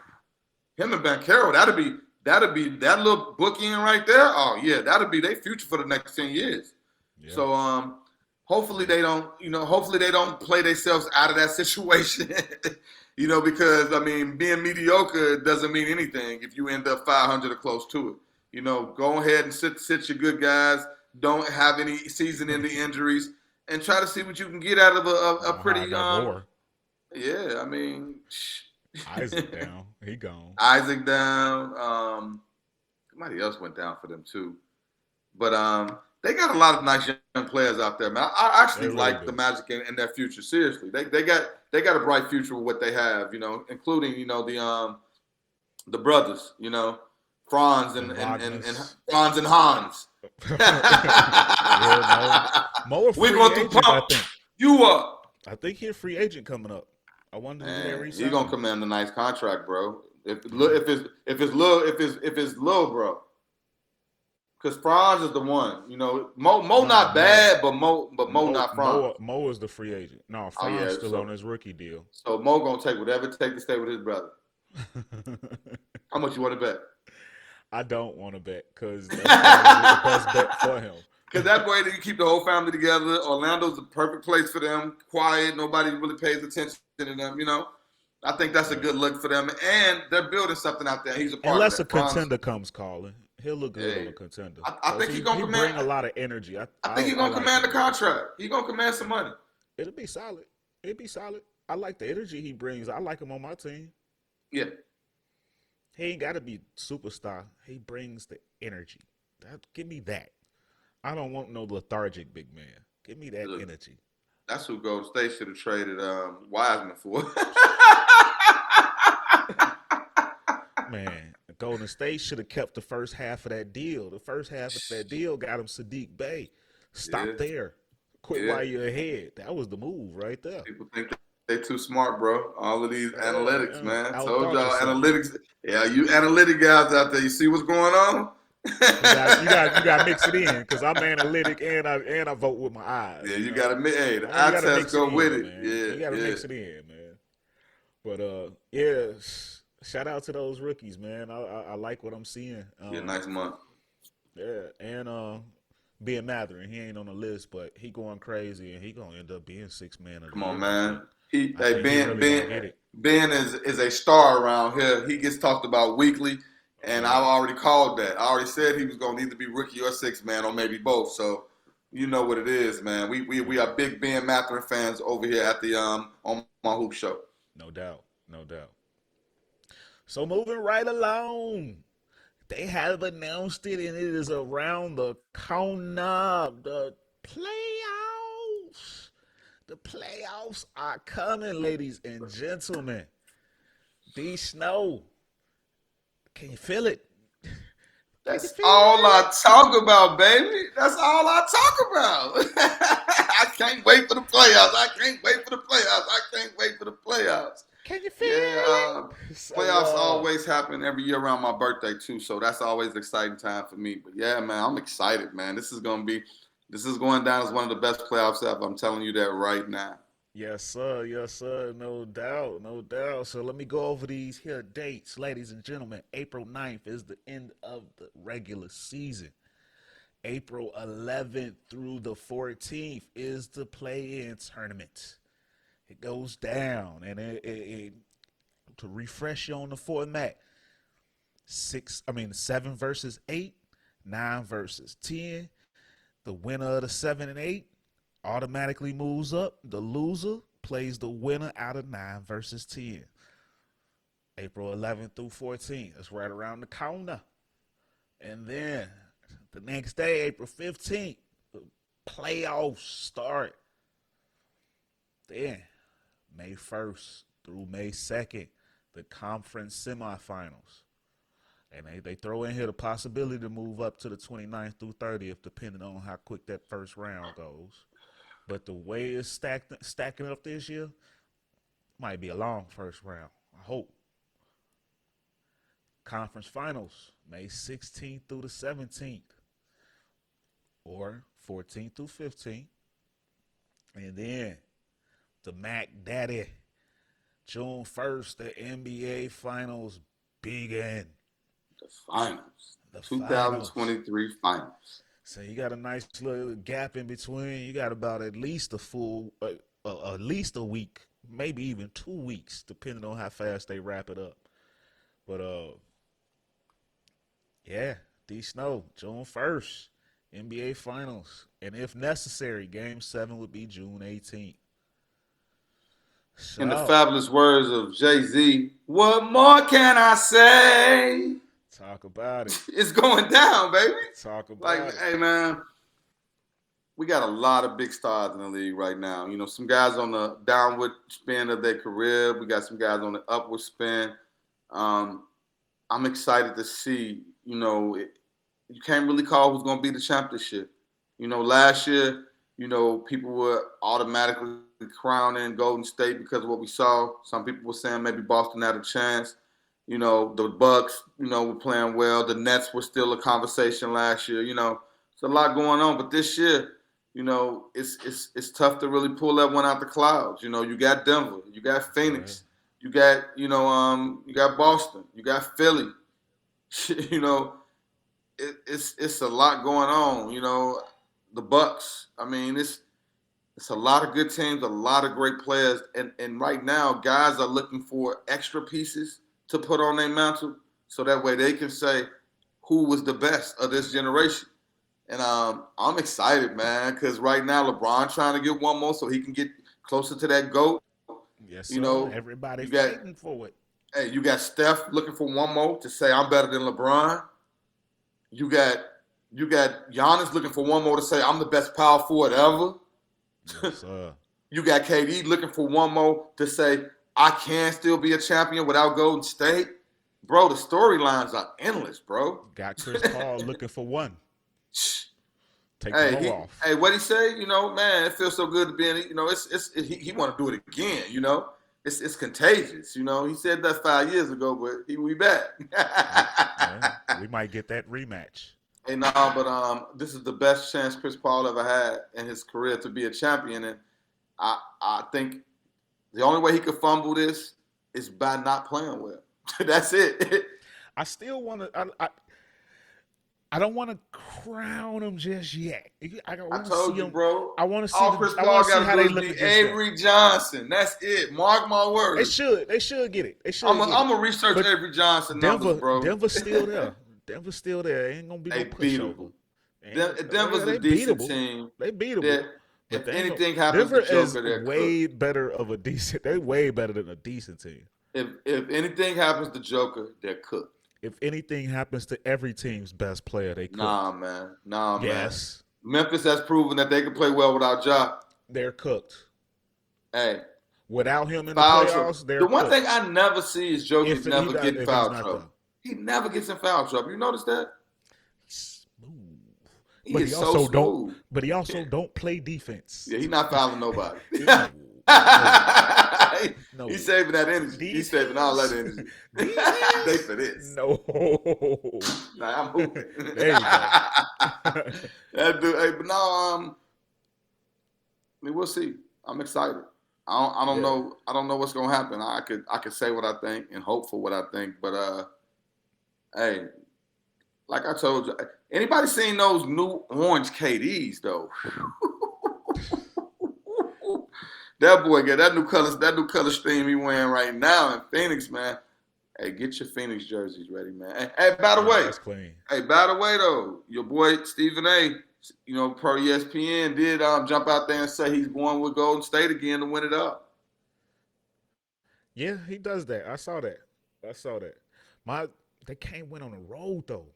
Speaker 2: Him and Banchero, that'd be that little bookie in right there. Oh yeah, that'd be their future for the next 10 years. Yeah. So hopefully they don't play themselves out of that situation. Because I mean, being mediocre doesn't mean anything if you end up 500 or close to it. Go ahead and sit your good guys. Don't have any season-ending injuries. and try to see what you can get out of a
Speaker 1: Gonna hire
Speaker 2: pretty
Speaker 1: that whore.
Speaker 2: yeah. I mean,
Speaker 1: Isaac down. He gone.
Speaker 2: Isaac down. Somebody else went down for them too. But they got a lot of nice young players out there, man. I
Speaker 1: They
Speaker 2: actually
Speaker 1: really
Speaker 2: like the
Speaker 1: do.
Speaker 2: Magic and their future. Seriously, they got a bright future with what they have. Including the brothers. Franz and
Speaker 1: Them
Speaker 2: and and, and
Speaker 1: Wagners.
Speaker 2: Franz and Hans.
Speaker 1: Yeah, Mo. Mo a
Speaker 2: We're
Speaker 1: free
Speaker 2: going to
Speaker 1: agent, I
Speaker 2: pump
Speaker 1: think.
Speaker 2: you up.
Speaker 1: I think he a free agent coming up. I wonder who they
Speaker 2: Man, he gonna
Speaker 1: re-sign.
Speaker 2: command a nice contract, bro. If
Speaker 1: Yeah.
Speaker 2: it's little, bro. Because Franz is the one. Mo
Speaker 1: Nah,
Speaker 2: not
Speaker 1: Mo.
Speaker 2: bad, but Mo not Franz.
Speaker 1: Mo is the free agent. No,
Speaker 2: Oh
Speaker 1: Fran's
Speaker 2: yeah,
Speaker 1: still on
Speaker 2: so
Speaker 1: his rookie deal.
Speaker 2: so Mo gonna take whatever it take to stay with his brother. How much you want to bet?
Speaker 1: I don't want to bet because that's probably the best bet for him.
Speaker 2: Because that way you keep the whole family together. Orlando's the perfect place for them. Quiet, nobody really pays attention to them. I think that's a
Speaker 1: Yeah.
Speaker 2: good look for them, and they're building something out there. He's a part of
Speaker 1: Unless a
Speaker 2: that. Franz,
Speaker 1: contender comes calling, he'll look good on
Speaker 2: hey,
Speaker 1: a contender
Speaker 2: I
Speaker 1: because
Speaker 2: think he's gonna
Speaker 1: he
Speaker 2: command.
Speaker 1: bring a lot of energy.
Speaker 2: I think he's
Speaker 1: I
Speaker 2: gonna
Speaker 1: like
Speaker 2: command
Speaker 1: him
Speaker 2: the
Speaker 1: on a contender.
Speaker 2: contract. He's gonna command some money.
Speaker 1: It'll be solid. It'll be solid. I like the energy he brings. I like him on my team.
Speaker 2: Yeah,
Speaker 1: He ain't got to be superstar. He brings the energy. Give me that. I don't want no lethargic big man. Give me that
Speaker 2: look,
Speaker 1: energy.
Speaker 2: that's who Golden State should have traded Wiseman for.
Speaker 1: Man, Golden State should have kept the first half of that deal. The first half of that deal got him Sadiq Bey.
Speaker 2: Yeah,
Speaker 1: Stop there. Quit
Speaker 2: yeah.
Speaker 1: while you're ahead. That was the move right there.
Speaker 2: People think they too smart, bro. All of these analytics,
Speaker 1: Yeah,
Speaker 2: man. Told
Speaker 1: outthought
Speaker 2: y'all
Speaker 1: yourself.
Speaker 2: analytics. Yeah, you analytic guys out there. You see what's going on?
Speaker 1: You got to mix it in because I'm analytic and I vote with my eyes.
Speaker 2: Yeah, you got to. Hey, the
Speaker 1: You
Speaker 2: eye
Speaker 1: got to
Speaker 2: test
Speaker 1: mix it
Speaker 2: go with
Speaker 1: in,
Speaker 2: it.
Speaker 1: man.
Speaker 2: Yeah,
Speaker 1: You got to
Speaker 2: yeah.
Speaker 1: mix it in, man. But yeah, shout out to those rookies, man. I like what I'm seeing.
Speaker 2: Yeah, nice month.
Speaker 1: Yeah, and being Matherin, he ain't on the list, but he going crazy, and he gonna end up being six man of the
Speaker 2: Come on,
Speaker 1: year.
Speaker 2: man.
Speaker 1: I
Speaker 2: Hey,
Speaker 1: think he
Speaker 2: Ben,
Speaker 1: really gonna
Speaker 2: Ben,
Speaker 1: get it.
Speaker 2: Ben is a star around here. He gets talked about weekly, and
Speaker 1: Yeah,
Speaker 2: I've already called that. I already said he was gonna either be rookie or six man, or maybe both. So you know what it is, man. We
Speaker 1: yeah,
Speaker 2: are big Ben Matherin fans over here at the on my hoop show.
Speaker 1: no doubt, no doubt. So moving right along, they have announced it, and it is around the corner. Playoffs. The playoffs are coming, ladies and gentlemen. D Snow, can you feel it? Can you
Speaker 2: That's
Speaker 1: feel
Speaker 2: all I
Speaker 1: it?
Speaker 2: talk about, baby. That's all I talk about. I can't wait for the playoffs. I can't wait for the playoffs. I can't wait for the playoffs.
Speaker 1: Can you feel
Speaker 2: Yeah,
Speaker 1: it? So,
Speaker 2: playoffs always happen every year around my birthday too, so that's always an exciting time for me. But yeah, man, I'm excited, man. This is going down as one of the best playoffs ever. I'm telling you that right now.
Speaker 1: yes, sir. Yes, sir. No doubt. No doubt. So let me go over these here dates, ladies and gentlemen. April 9th is the end of the regular season. April 11th through the 14th is the play-in tournament. It goes down, and to refresh you on the format, 7 versus 8, 9 versus 10. The winner of the 7 and 8 automatically moves up. The loser plays the winner out of 9 versus 10. April 11th through 14th. That's right around the corner. And then the next day, April 15th, the playoffs start. Then May 1st through May 2nd, the conference semifinals. And they throw in here the possibility to move up to the 29th through 30th, depending on how quick that first round goes. But the way it's stacking up this year, might be a long first round. I hope. Conference finals, May 16th through the 17th, or 14th through 15th. And then the Mac Daddy, June 1st, the NBA finals begin.
Speaker 2: The finals,
Speaker 1: The finals.
Speaker 2: 2023 finals.
Speaker 1: So you got a nice little gap in between. You got about at least a week, maybe even 2 weeks, depending on how fast they wrap it up. But yeah, D Snow, June 1st. NBA Finals. And if necessary, Game 7 would be June 18th.
Speaker 2: In the
Speaker 1: So,
Speaker 2: fabulous words of Jay-Z, what more can I say?
Speaker 1: talk about it.
Speaker 2: It's going down, baby.
Speaker 1: Talk
Speaker 2: Like,
Speaker 1: about it.
Speaker 2: hey, man, we got a lot of big stars in the league right now. You know, some guys on the downward spin of their career. We got some guys on the upward spin. Um, I'm excited to see, you can't really call who's going to be the championship. Last year, people were automatically crowning Golden State because of what we saw. Some people were saying maybe Boston had a chance. The Bucks, were playing well. The Nets were still a conversation last year. It's a lot going on. But this year, it's tough to really pull that one out the clouds. You got Denver, you got
Speaker 1: Yeah.
Speaker 2: Phoenix, you got you got Boston, you got Philly. you know, it's a lot going on. The Bucks. I mean, it's a lot of good teams, a lot of great players, and right now guys are looking for extra pieces to put on their mantle, so that way they can say who was the best of this generation. And I'm excited, man, because right now LeBron trying to get one more so he can get closer to that GOAT.
Speaker 1: Yes,
Speaker 2: You
Speaker 1: sir.
Speaker 2: know,
Speaker 1: Everybody
Speaker 2: you got
Speaker 1: fighting for it.
Speaker 2: you got Steph looking for one more to say I'm better than LeBron. You got Giannis looking for one more to say I'm the best power forward ever.
Speaker 1: Yes, sir.
Speaker 2: You got KD looking for one more to say I can still be a champion without Golden State. Bro, the storylines are endless, bro.
Speaker 1: Got Chris Paul looking for one. Take the
Speaker 2: Hey,
Speaker 1: load off.
Speaker 2: what he say? Man, it feels so good to be in. He want to do it again. It's contagious. He said that 5 years ago, but we back.
Speaker 1: Yeah, we might get that rematch.
Speaker 2: Hey, no, but this is the best chance Chris Paul ever had in his career to be a champion, and I think the only way he could fumble this is by not playing well. That's it.
Speaker 1: I still want to. I don't want to crown him just yet. I
Speaker 2: I
Speaker 1: want to see
Speaker 2: told you,
Speaker 1: him.
Speaker 2: bro.
Speaker 1: I want to see
Speaker 2: All
Speaker 1: the.
Speaker 2: Chris
Speaker 1: I want
Speaker 2: Paul
Speaker 1: to see
Speaker 2: got
Speaker 1: how
Speaker 2: to
Speaker 1: they
Speaker 2: do is
Speaker 1: look
Speaker 2: be
Speaker 1: against that.
Speaker 2: Avery Johnson. That's it. Mark my
Speaker 1: They
Speaker 2: words.
Speaker 1: should. They should get it. They should
Speaker 2: I'm
Speaker 1: get it.
Speaker 2: gonna research
Speaker 1: But
Speaker 2: Avery Johnson numbers, bro.
Speaker 1: Denver's still there. Denver's still there. Ain't gonna be no
Speaker 2: They
Speaker 1: pushover.
Speaker 2: beatable. Denver's a
Speaker 1: They
Speaker 2: decent
Speaker 1: beatable.
Speaker 2: team.
Speaker 1: They beatable.
Speaker 2: That
Speaker 1: But
Speaker 2: if
Speaker 1: they ain't no.
Speaker 2: anything happens
Speaker 1: Denver
Speaker 2: to
Speaker 1: is
Speaker 2: Joker, they're cooked.
Speaker 1: way better of a decent. They way better than a decent team.
Speaker 2: If anything happens to Joker, they're cooked.
Speaker 1: If anything happens to every team's best player, they
Speaker 2: Nah,
Speaker 1: cooked.
Speaker 2: man. Nah, man.
Speaker 1: Yes,
Speaker 2: Memphis has proven that they can play well without Ja.
Speaker 1: they're cooked.
Speaker 2: Hey,
Speaker 1: Without him in the
Speaker 2: foul trouble.
Speaker 1: playoffs, they're
Speaker 2: The one thing
Speaker 1: cooked.
Speaker 2: I never see is Jokic never getting
Speaker 1: If he's
Speaker 2: foul
Speaker 1: not there,
Speaker 2: trouble. He never gets in foul trouble. You notice that?
Speaker 1: smooth.
Speaker 2: He
Speaker 1: But
Speaker 2: is so smooth.
Speaker 1: He also don't play defense.
Speaker 2: Yeah, he's not fouling nobody.
Speaker 1: No, no, no.
Speaker 2: He's saving that energy. He's saving all that energy. They for this.
Speaker 1: No.
Speaker 2: Nah, I'm hooping.
Speaker 1: There you go.
Speaker 2: That dude, hey, but no, I mean, we'll see. I'm excited. I don't
Speaker 1: Yeah.
Speaker 2: know. I don't know what's gonna happen. I could say what I think and hope for what I think, but hey, like I told you, anybody seen those new orange KDs though? That boy got that new color scheme he wearing right now in Phoenix, man. Hey, get your Phoenix jerseys ready, man. Hey, by the way,
Speaker 1: That's clean.
Speaker 2: hey, by the way though, your boy Stephen A. Per ESPN did jump out there and say he's going with Golden State again to win it up.
Speaker 1: Yeah, he does that. I saw that. I saw that. My They can't win on the road though.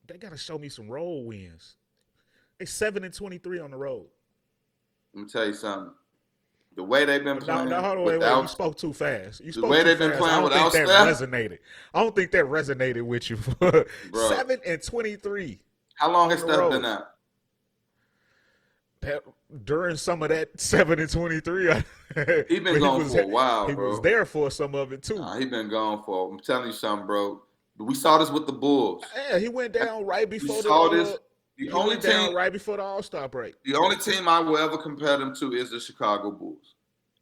Speaker 1: They gotta show me some road wins. They 7-23 on the road.
Speaker 2: Let me tell you something. The way they've been playing
Speaker 1: No, hold on, wait. You
Speaker 2: without
Speaker 1: spoke too fast. You
Speaker 2: the
Speaker 1: spoke
Speaker 2: way
Speaker 1: too
Speaker 2: they've been
Speaker 1: fast. I
Speaker 2: playing
Speaker 1: don't think
Speaker 2: without
Speaker 1: that
Speaker 2: Steph,
Speaker 1: resonated. I don't think that resonated with you.
Speaker 2: bro.
Speaker 1: 7-23
Speaker 2: How long
Speaker 1: on
Speaker 2: has
Speaker 1: the
Speaker 2: Steph
Speaker 1: road.
Speaker 2: been out?
Speaker 1: During some of that 7-23,
Speaker 2: He been gone for a while,
Speaker 1: he
Speaker 2: bro.
Speaker 1: was there for some of it too.
Speaker 2: Nah, he been gone for. I'm telling you something, bro. We saw this with the Bulls.
Speaker 1: Yeah, he went down right
Speaker 2: We
Speaker 1: before
Speaker 2: saw this.
Speaker 1: he
Speaker 2: The only
Speaker 1: went down
Speaker 2: team,
Speaker 1: right before the All-Star break.
Speaker 2: the only team I will ever compare them to is the Chicago Bulls,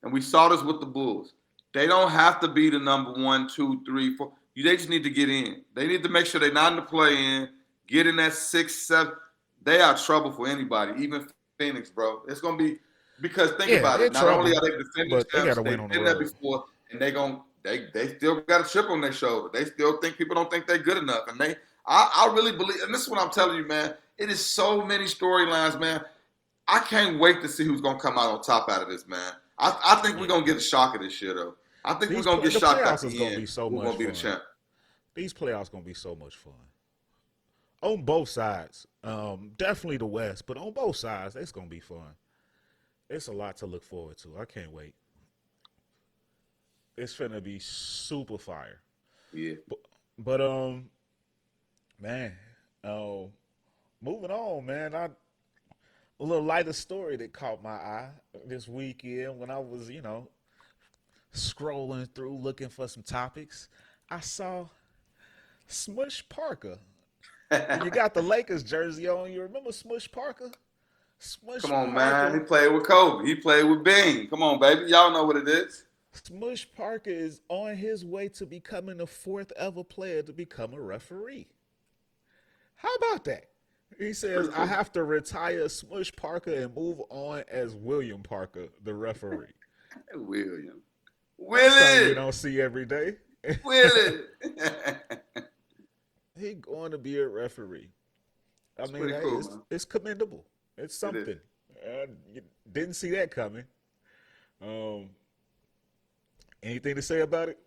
Speaker 2: and we saw this with the Bulls. They don't have to be the number 1, 2, 3, 4. They just need to get in. They need to make sure they're not in the play-in. Get in that 6, 7. They are trouble for anybody, even Phoenix, bro. It's gonna be because think about
Speaker 1: they're
Speaker 2: it. Not
Speaker 1: trouble,
Speaker 2: only are they defending
Speaker 1: but they got
Speaker 2: champs,
Speaker 1: to win
Speaker 2: they've
Speaker 1: on the
Speaker 2: been there
Speaker 1: road.
Speaker 2: before, and they still got a chip on their shoulder. They still think people don't think they're good enough, and I really believe. And this is what I'm telling you, man. It is so many storylines, man. I can't wait to see who's gonna come out on top out of this, man. I think we're
Speaker 1: Yeah.
Speaker 2: gonna get a shocker this year, though. I think we're
Speaker 1: These
Speaker 2: gonna get
Speaker 1: the
Speaker 2: shocked at
Speaker 1: playoffs is
Speaker 2: the
Speaker 1: gonna
Speaker 2: end.
Speaker 1: be so
Speaker 2: We're
Speaker 1: much
Speaker 2: gonna be the
Speaker 1: fun.
Speaker 2: champ.
Speaker 1: These playoffs gonna be so much fun on both sides. Definitely the West, but on both sides, it's gonna be fun. It's a lot to look forward to. I can't wait. It's finna be super fire.
Speaker 2: Yeah.
Speaker 1: But man, uh, moving on, man. A little lighter story that caught my eye this weekend when I was, scrolling through looking for some topics. I saw Smush Parker. You got the Lakers jersey on. You remember Smush Parker?
Speaker 2: Come
Speaker 1: Smush
Speaker 2: on, man. He
Speaker 1: Parker.
Speaker 2: played with Kobe. He played with Bing. Come on, baby. Y'all know what it is.
Speaker 1: Smush Parker is on his way to becoming the fourth ever player to become a referee. How about that? He
Speaker 2: It's
Speaker 1: says,
Speaker 2: pretty
Speaker 1: I
Speaker 2: cool.
Speaker 1: have to retire Smush Parker and move on as William Parker, the referee.
Speaker 2: William.
Speaker 1: That's something you
Speaker 2: Willie.
Speaker 1: don't see every day.
Speaker 2: Willie.
Speaker 1: He going to be a referee. I
Speaker 2: It's
Speaker 1: mean,
Speaker 2: pretty
Speaker 1: hey,
Speaker 2: cool,
Speaker 1: it's
Speaker 2: man.
Speaker 1: it's commendable. It's
Speaker 2: It is.
Speaker 1: something. You didn't see that coming. Um, Anything to say about it?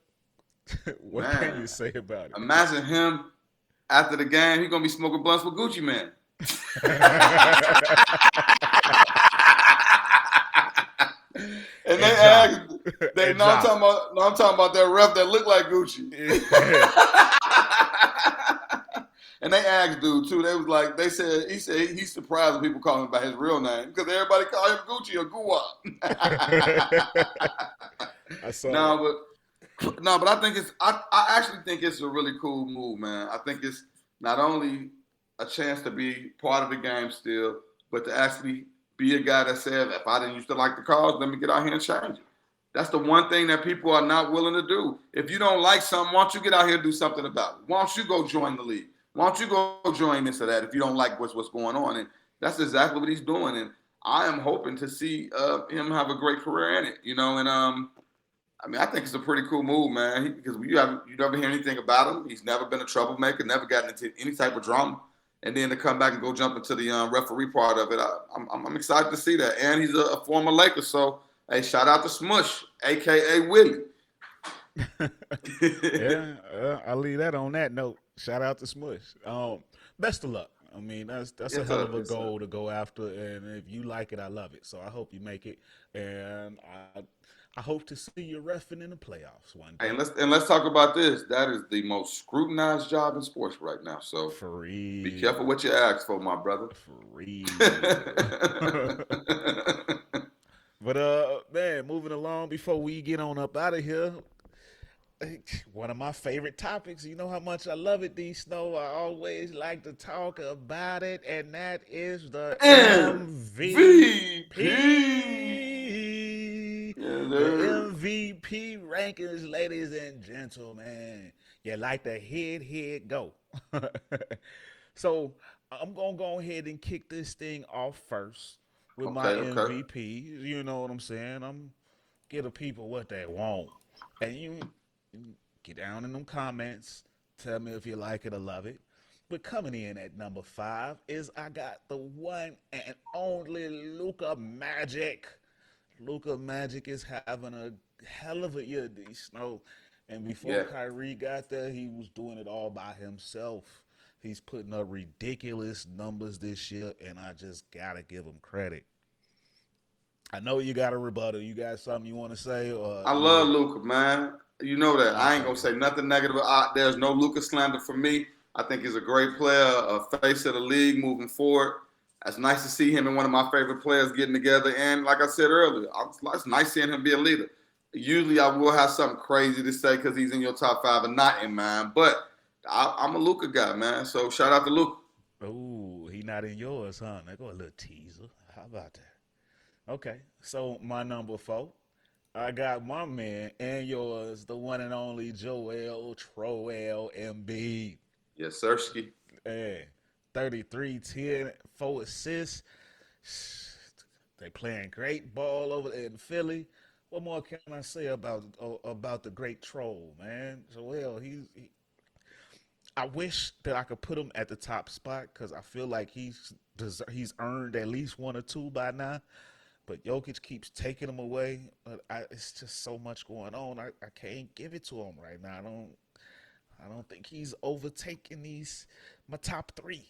Speaker 1: What can
Speaker 2: Man,
Speaker 1: you say about
Speaker 2: imagine him after the game. He's going to be smoking blunts with Gucci Man.
Speaker 1: it?
Speaker 2: And they
Speaker 1: And Ja.
Speaker 2: asked, they
Speaker 1: And
Speaker 2: no, I'm
Speaker 1: Ja.
Speaker 2: talking about no, I'm talking about that ref that looked like Gucci. And they asked dude too. They was like, they said he said he's surprised when people call him by his real name because everybody call him Gucci or Guwap.
Speaker 1: I saw that.
Speaker 2: no, no, but I think I actually think it's a really cool move, man. I think it's not only a chance to be part of the game still, but to actually be a guy that says, if I didn't used to like the calls, let me get out here and change it. That's the one thing that people are not willing to do. If you don't like something, why don't you get out here and do something about it? Why don't you go join the league? Why don't you go join this or that if you don't like what's going on? And that's exactly what he's doing. And I am hoping to see him have a great career in it, And I mean, I think it's a pretty cool move, man. Because you never hear anything about him. He's never been a troublemaker, never gotten into any type of drama. And then to come back and go jump into the referee part of it, I'm excited to see that. And he's a former Laker, so hey, shout out to Smush, aka Willie.
Speaker 1: Yeah, I'll leave that on that note. Shout out to Smush. Best of luck. I mean, that's a
Speaker 2: It's
Speaker 1: hell
Speaker 2: a,
Speaker 1: of a
Speaker 2: it's a,
Speaker 1: goal to go after, and if you like it, I love it. So I hope you make it, and I hope to see you refing in the playoffs one
Speaker 2: hey,
Speaker 1: day.
Speaker 2: let's talk about this. That is the most scrutinized job in sports right now. So
Speaker 1: For
Speaker 2: be careful
Speaker 1: real,
Speaker 2: what you ask for, my brother.
Speaker 1: for real. But man, moving along before we get on up out of here, one of my favorite topics. You know how much I love it, D Snow. I always like to talk about it, and that is the
Speaker 2: MVP.
Speaker 1: MVP.
Speaker 2: Yes,
Speaker 1: The
Speaker 2: sir.
Speaker 1: MVP rankings, ladies and gentlemen. You like to head, go. So I'm gonna go ahead and kick this thing off first with my
Speaker 2: Okay, okay.
Speaker 1: MVP. You know what I'm saying? I'm give the people what they want, and you get down in them comments. Tell me if you like it or love it. But coming in at number 5 is I got the one and only Luka Magic. Luka Magic is having a hell of a year, D Snow. And before
Speaker 2: Yeah.
Speaker 1: Kyrie got there, he was doing it all by himself. He's putting up ridiculous numbers this year, and I just gotta give him credit. I know you got a rebuttal. You got something you want to say, or
Speaker 2: I
Speaker 1: you
Speaker 2: love
Speaker 1: ready?
Speaker 2: Luca, man. You know that. I ain't gonna
Speaker 1: Okay.
Speaker 2: say nothing negative. There's no Luca slander for me. I think he's a great player, a face of the league moving forward. It's nice to see him and one of my favorite players getting together. And like I said earlier, it's nice seeing him be a leader. Usually I will have something crazy to say because he's in your top five and not in mine. But I'm a Luca guy, man. So shout out to Luca.
Speaker 1: Oh, he not in yours, huh? There go a little teaser. How about that? Okay. So my number 4, I got my man and yours, the one and only Joel Troel Embiid.
Speaker 2: Yes, Sirski.
Speaker 1: Hey, 33, 10, 4 assists. They playing great ball over there in Philly. What more can I say about the great troll, man? Joel, I wish that I could put him at the top spot because I feel like he's earned at least one or two by now. But Jokic keeps taking them away. But it's just so much going on. I can't give it to him right now. I don't think he's overtaking these my top three.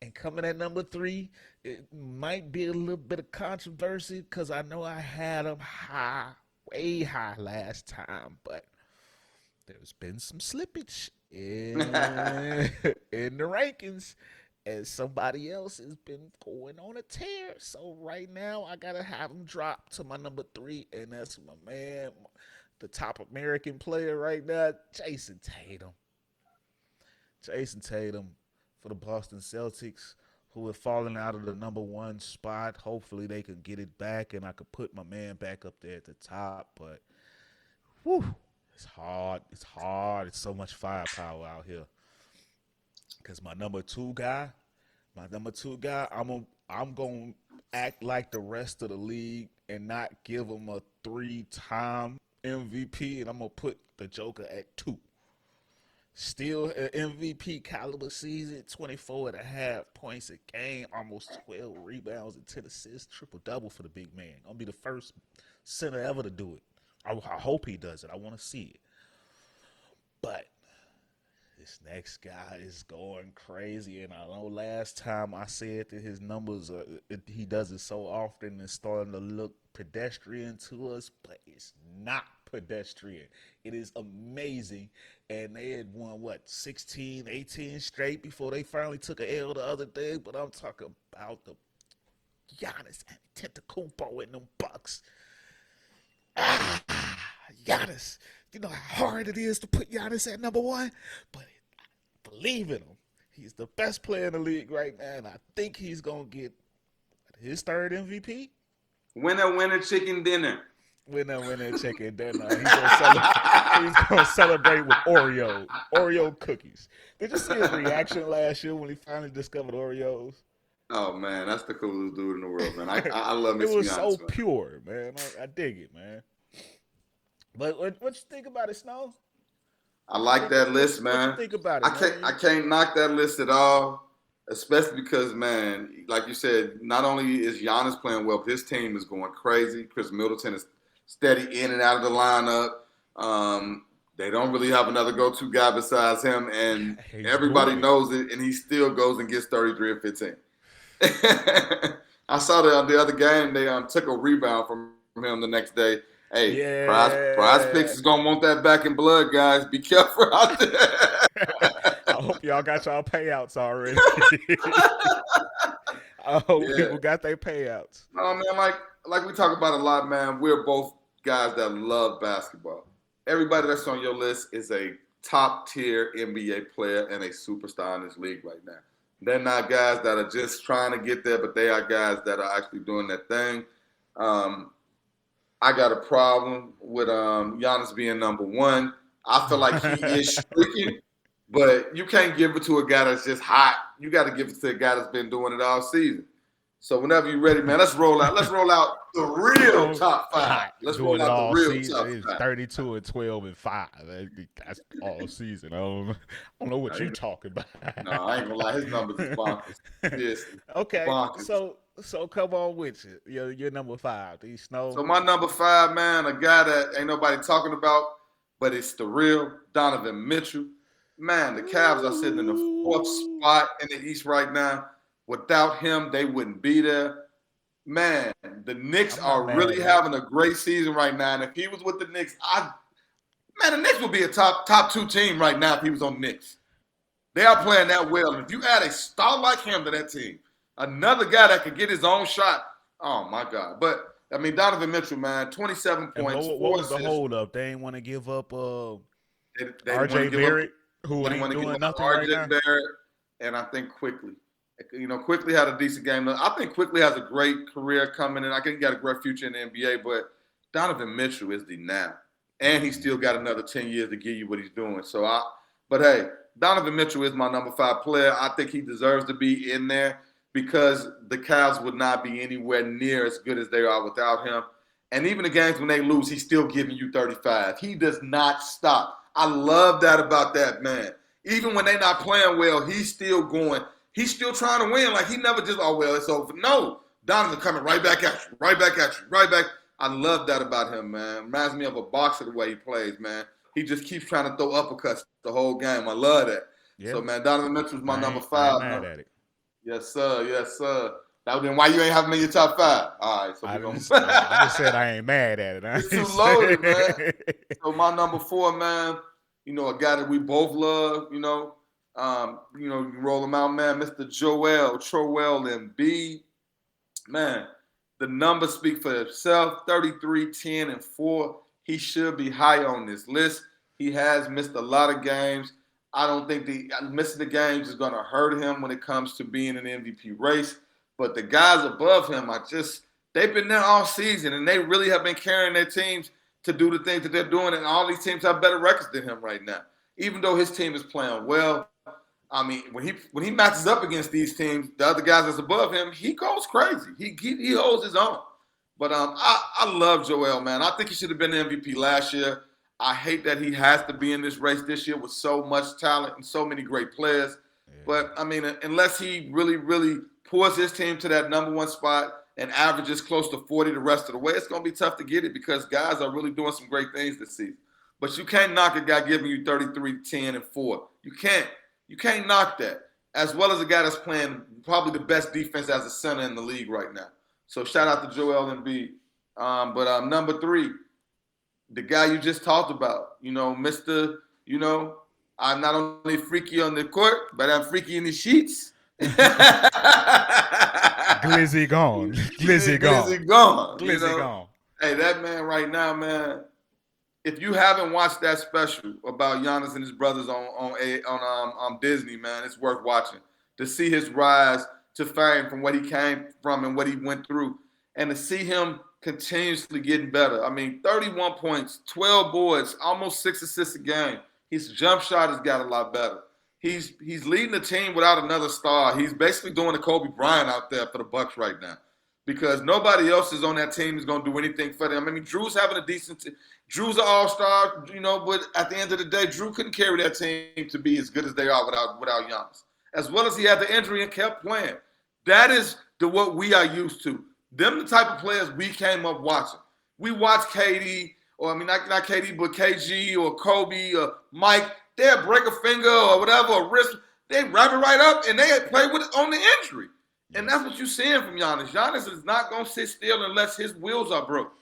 Speaker 1: And coming at number three, it might be a little bit of controversy because I know I had him high, way high last time, but there's been some slippage in the rankings, and somebody else has been going on a tear. So right now, I gotta have him drop to my number three, and that's my man, the top American player right now, Jason Tatum. Jason Tatum for the Boston Celtics, who have fallen out of the number one spot. Hopefully, they can get it back, and I could put my man back up there at the top. But, whew, it's hard. It's hard. It's so much firepower out here. Because my number two guy, I'm gonna act like the rest of the league and not give him a three-time MVP, and I'm gonna put the Joker at two. Still an MVP caliber season, 24 and a half points a game, almost 12 rebounds and 10 assists, triple double for the big man. Gonna be the first center ever to do it. I hope he does it. I want to see it. But this next guy is going crazy, and I know last time I said that his numbers, he does it so often, and starting to look pedestrian to us, but it's not pedestrian. It is amazing, and they had won, 16, 18 straight before they finally took an L the other day, but I'm talking about the Giannis Antetokounmpo and them Bucks. Giannis. You know how hard it is to put Giannis at number one, but I believe in him. He's the best player in the league right now, and I think he's gonna get his third MVP.
Speaker 2: Winner, winner, chicken dinner.
Speaker 1: Winner, chicken dinner. He's gonna celebrate with Oreo cookies. Did you see his reaction last year when he finally discovered Oreos?
Speaker 2: Oh man, that's the coolest dude in the world, man. I love me
Speaker 1: It
Speaker 2: some
Speaker 1: was
Speaker 2: Giannis,
Speaker 1: so
Speaker 2: man.
Speaker 1: pure, man. I dig it, man. But what you think about it, Snow?
Speaker 2: I like that list,
Speaker 1: What you
Speaker 2: man.
Speaker 1: think about
Speaker 2: I
Speaker 1: it,
Speaker 2: can't I
Speaker 1: man?
Speaker 2: can't knock that list at all, especially because, man, like you said, not only is Giannis playing well, but his team is going crazy. Chris Middleton is steady in and out of the lineup. They don't really have another go-to guy besides him, and
Speaker 1: He's
Speaker 2: everybody
Speaker 1: doing it.
Speaker 2: knows it. And he still goes and gets 33 and 15. I saw that on the other game. They took a rebound from him the next day. Hey, prize picks
Speaker 1: Yeah.
Speaker 2: is gonna want that back in blood, guys. Be careful out there.
Speaker 1: I hope y'all got y'all payouts already. I hope
Speaker 2: Yeah.
Speaker 1: people got their payouts.
Speaker 2: No, man, like we talk about a lot, man. We're both guys that love basketball. Everybody that's on your list is a top tier NBA player and a superstar in this league right now. They're not guys that are just trying to get there, but they are guys that are actually doing that thing. Um, I got a problem with Giannis being number one. I feel like he is streaking, but you can't give it to a guy that's just hot. You got to give it to a guy that's been doing it all season. So whenever you're ready, man, let's roll out. Let's roll out the real top five.
Speaker 1: Hot.
Speaker 2: Let's roll
Speaker 1: Doing it
Speaker 2: out the
Speaker 1: all
Speaker 2: real
Speaker 1: season.
Speaker 2: top
Speaker 1: It's
Speaker 2: five.
Speaker 1: 32 and 12 and 5. That's all season. I don't know what you talking about.
Speaker 2: No, I ain't gonna lie. His numbers is bonkers. Seriously,
Speaker 1: Okay,
Speaker 2: bonkers.
Speaker 1: so come on with you. You're number five. These Snow.
Speaker 2: So my number five, man, a guy that ain't nobody talking about, but it's the real Donovan Mitchell. Man, the Cavs are sitting in the fourth
Speaker 1: Ooh.
Speaker 2: spot in the East right now. Without him, they wouldn't be there. Man, the Knicks
Speaker 1: I'm not
Speaker 2: are
Speaker 1: mad
Speaker 2: really
Speaker 1: at it.
Speaker 2: having a great season right now. And if he was with the Knicks, man, the Knicks would be a top two team right now if he was on the Knicks. They are playing that well. And if you add a star like him to that team, another guy that could get his own shot, oh my God. But I mean, Donovan Mitchell, man, 27
Speaker 1: And
Speaker 2: points,
Speaker 1: what
Speaker 2: four
Speaker 1: was the
Speaker 2: assists.
Speaker 1: hold up? They ain't want to give up
Speaker 2: They didn't want
Speaker 1: R.J.
Speaker 2: to give up.
Speaker 1: Barrett, who
Speaker 2: They didn't
Speaker 1: ain't
Speaker 2: want to give
Speaker 1: doing
Speaker 2: up
Speaker 1: nothing right
Speaker 2: R.J.
Speaker 1: now.
Speaker 2: Barrett, and I think Quickly. Quickly had a decent game. I think Quickly has a great career coming, and I think he got a great future in the NBA. But Donovan Mitchell is the now, and he still got another 10 years to give you what he's doing. But hey, Donovan Mitchell is my number five player. I think he deserves to be in there because the Cavs would not be anywhere near as good as they are without him. And even the games when they lose, he's still giving you 35. He does not stop. I love that about that man. Even when they're not playing well, he's still going. He's still trying to win. Like he never just, oh well, it's over. No, Donovan coming right back at you, right back at you, right back. I love that about him, man. Reminds me of a boxer the way he plays, man. He just keeps trying to throw uppercuts the whole game. I love that.
Speaker 1: Yeah,
Speaker 2: So, man, Donovan Mitchell's my number
Speaker 1: I ain't
Speaker 2: five,
Speaker 1: mad
Speaker 2: man.
Speaker 1: at it.
Speaker 2: Yes, sir. Yes, sir. That then why you ain't having me in your top five? All right, so
Speaker 1: I
Speaker 2: we're gonna.
Speaker 1: just I just said I ain't mad at it. I
Speaker 2: It's too
Speaker 1: ain't
Speaker 2: loaded, man.
Speaker 1: said-
Speaker 2: So my number four, man, a guy that we both love, you roll him out, man, Mr. Troel Embiid. Man, the numbers speak for itself. 33, 10, and 4. He should be high on this list. He has missed a lot of games. I don't think missing the games is going to hurt him when it comes to being in the MVP race. But the guys above him, they've been there all season, and they really have been carrying their teams to do the things that they're doing, and all these teams have better records than him right now. Even though his team is playing well, I mean, when he matches up against these teams, the other guys that's above him, he goes crazy. He holds his own. But I love Joel, man. I think he should have been the MVP last year. I hate that he has to be in this race this year with so much talent and so many great players.
Speaker 1: Yeah.
Speaker 2: But, I mean, unless he really, really pours his team to that number one spot and averages close to 40 the rest of the way, it's going to be tough to get it because guys are really doing some great things this season. But you can't knock a guy giving you 33, 10, and 4. You can't. You can't knock that. As well as a guy that's playing probably the best defense as a center in the league right now. So shout out to Joel Embiid. But number 3, the guy you just talked about, Mr., I'm not only freaky on the court, but I'm freaky in the sheets.
Speaker 1: Glizzy gone. Glizzy gone.
Speaker 2: Glizzy gone.
Speaker 1: Glizzy gone.
Speaker 2: Hey, that man right now, man. If you haven't watched that special about Giannis and his brothers on Disney, man, it's worth watching to see his rise to fame from what he came from and what he went through, and to see him continuously getting better. I mean, 31 points, 12 boards, almost 6 assists a game. His jump shot has got a lot better. He's leading the team without another star. He's basically doing the Kobe Bryant out there for the Bucks right now, because nobody else is on that team is going to do anything for them. I mean, Drew's having a decent Drew's an all-star, but at the end of the day, Drew couldn't carry that team to be as good as they are without Giannis. As well as he had the injury and kept playing. That is what we are used to. Them the type of players we came up watching. We watch KD, or I mean, not KD, but KG or Kobe or Mike. They'll break a finger or whatever, a wrist. They wrap it right up, and they play with it on the injury. And that's what you're seeing from Giannis. Giannis is not going to sit still unless his wheels are broke.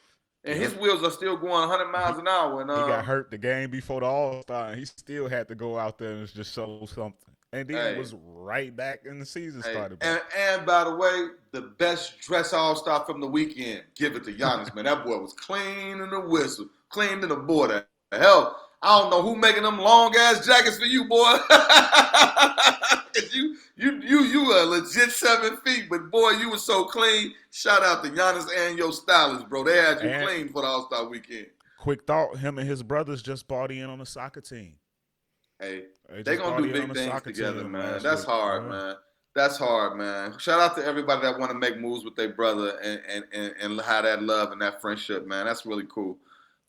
Speaker 2: And his wheels are still going 100 miles an hour. And
Speaker 1: he got hurt the game before the All-Star, and he still had to go out there and just show something. And then it was right back in the season started.
Speaker 2: And by the way, the best dress All-Star from the weekend, give it to Giannis, man. That boy was clean in the whistle, clean in the border. Hell, I don't know who making them long-ass jackets for you, boy. You a legit 7 feet, but boy, you were so clean. Shout out to Giannis and your stylist, bro. They had you clean for the All-Star weekend.
Speaker 1: Quick thought, him and his brothers just bought in on a soccer team.
Speaker 2: Hey, they going to do big things together, man. That's hard, man. That's hard, man. Shout out to everybody that want to make moves with their brother and have that love and that friendship, man. That's really cool.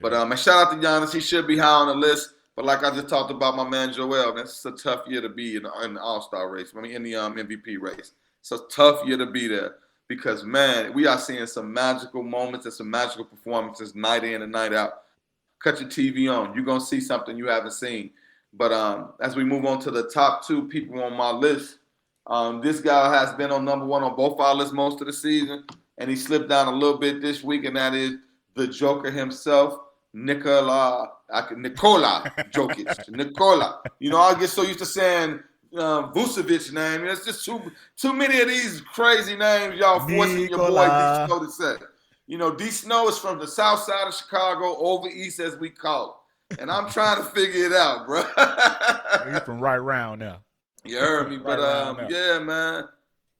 Speaker 2: But and shout out to Giannis. He should be high on the list. But like I just talked about my man Joel, man, it's a tough year to be in the All-Star race. I mean, in the MVP race. It's a tough year to be there because, man, we are seeing some magical moments and some magical performances night in and night out. Cut your TV on. You're going to see something you haven't seen. But as we move on to the top 2 people on my list, this guy has been on number 1 on both our lists most of the season, and he slipped down a little bit this week, and that is the Joker himself, Nikola Jokic. Nikola. I get so used to saying Vucevic name. It's just too many of these crazy names y'all forcing your boy D Snow to say. D Snow is from the south side of Chicago, over east as we call it. And I'm trying to figure it out, bro.
Speaker 1: He's from right round now.
Speaker 2: You heard me, but yeah, man.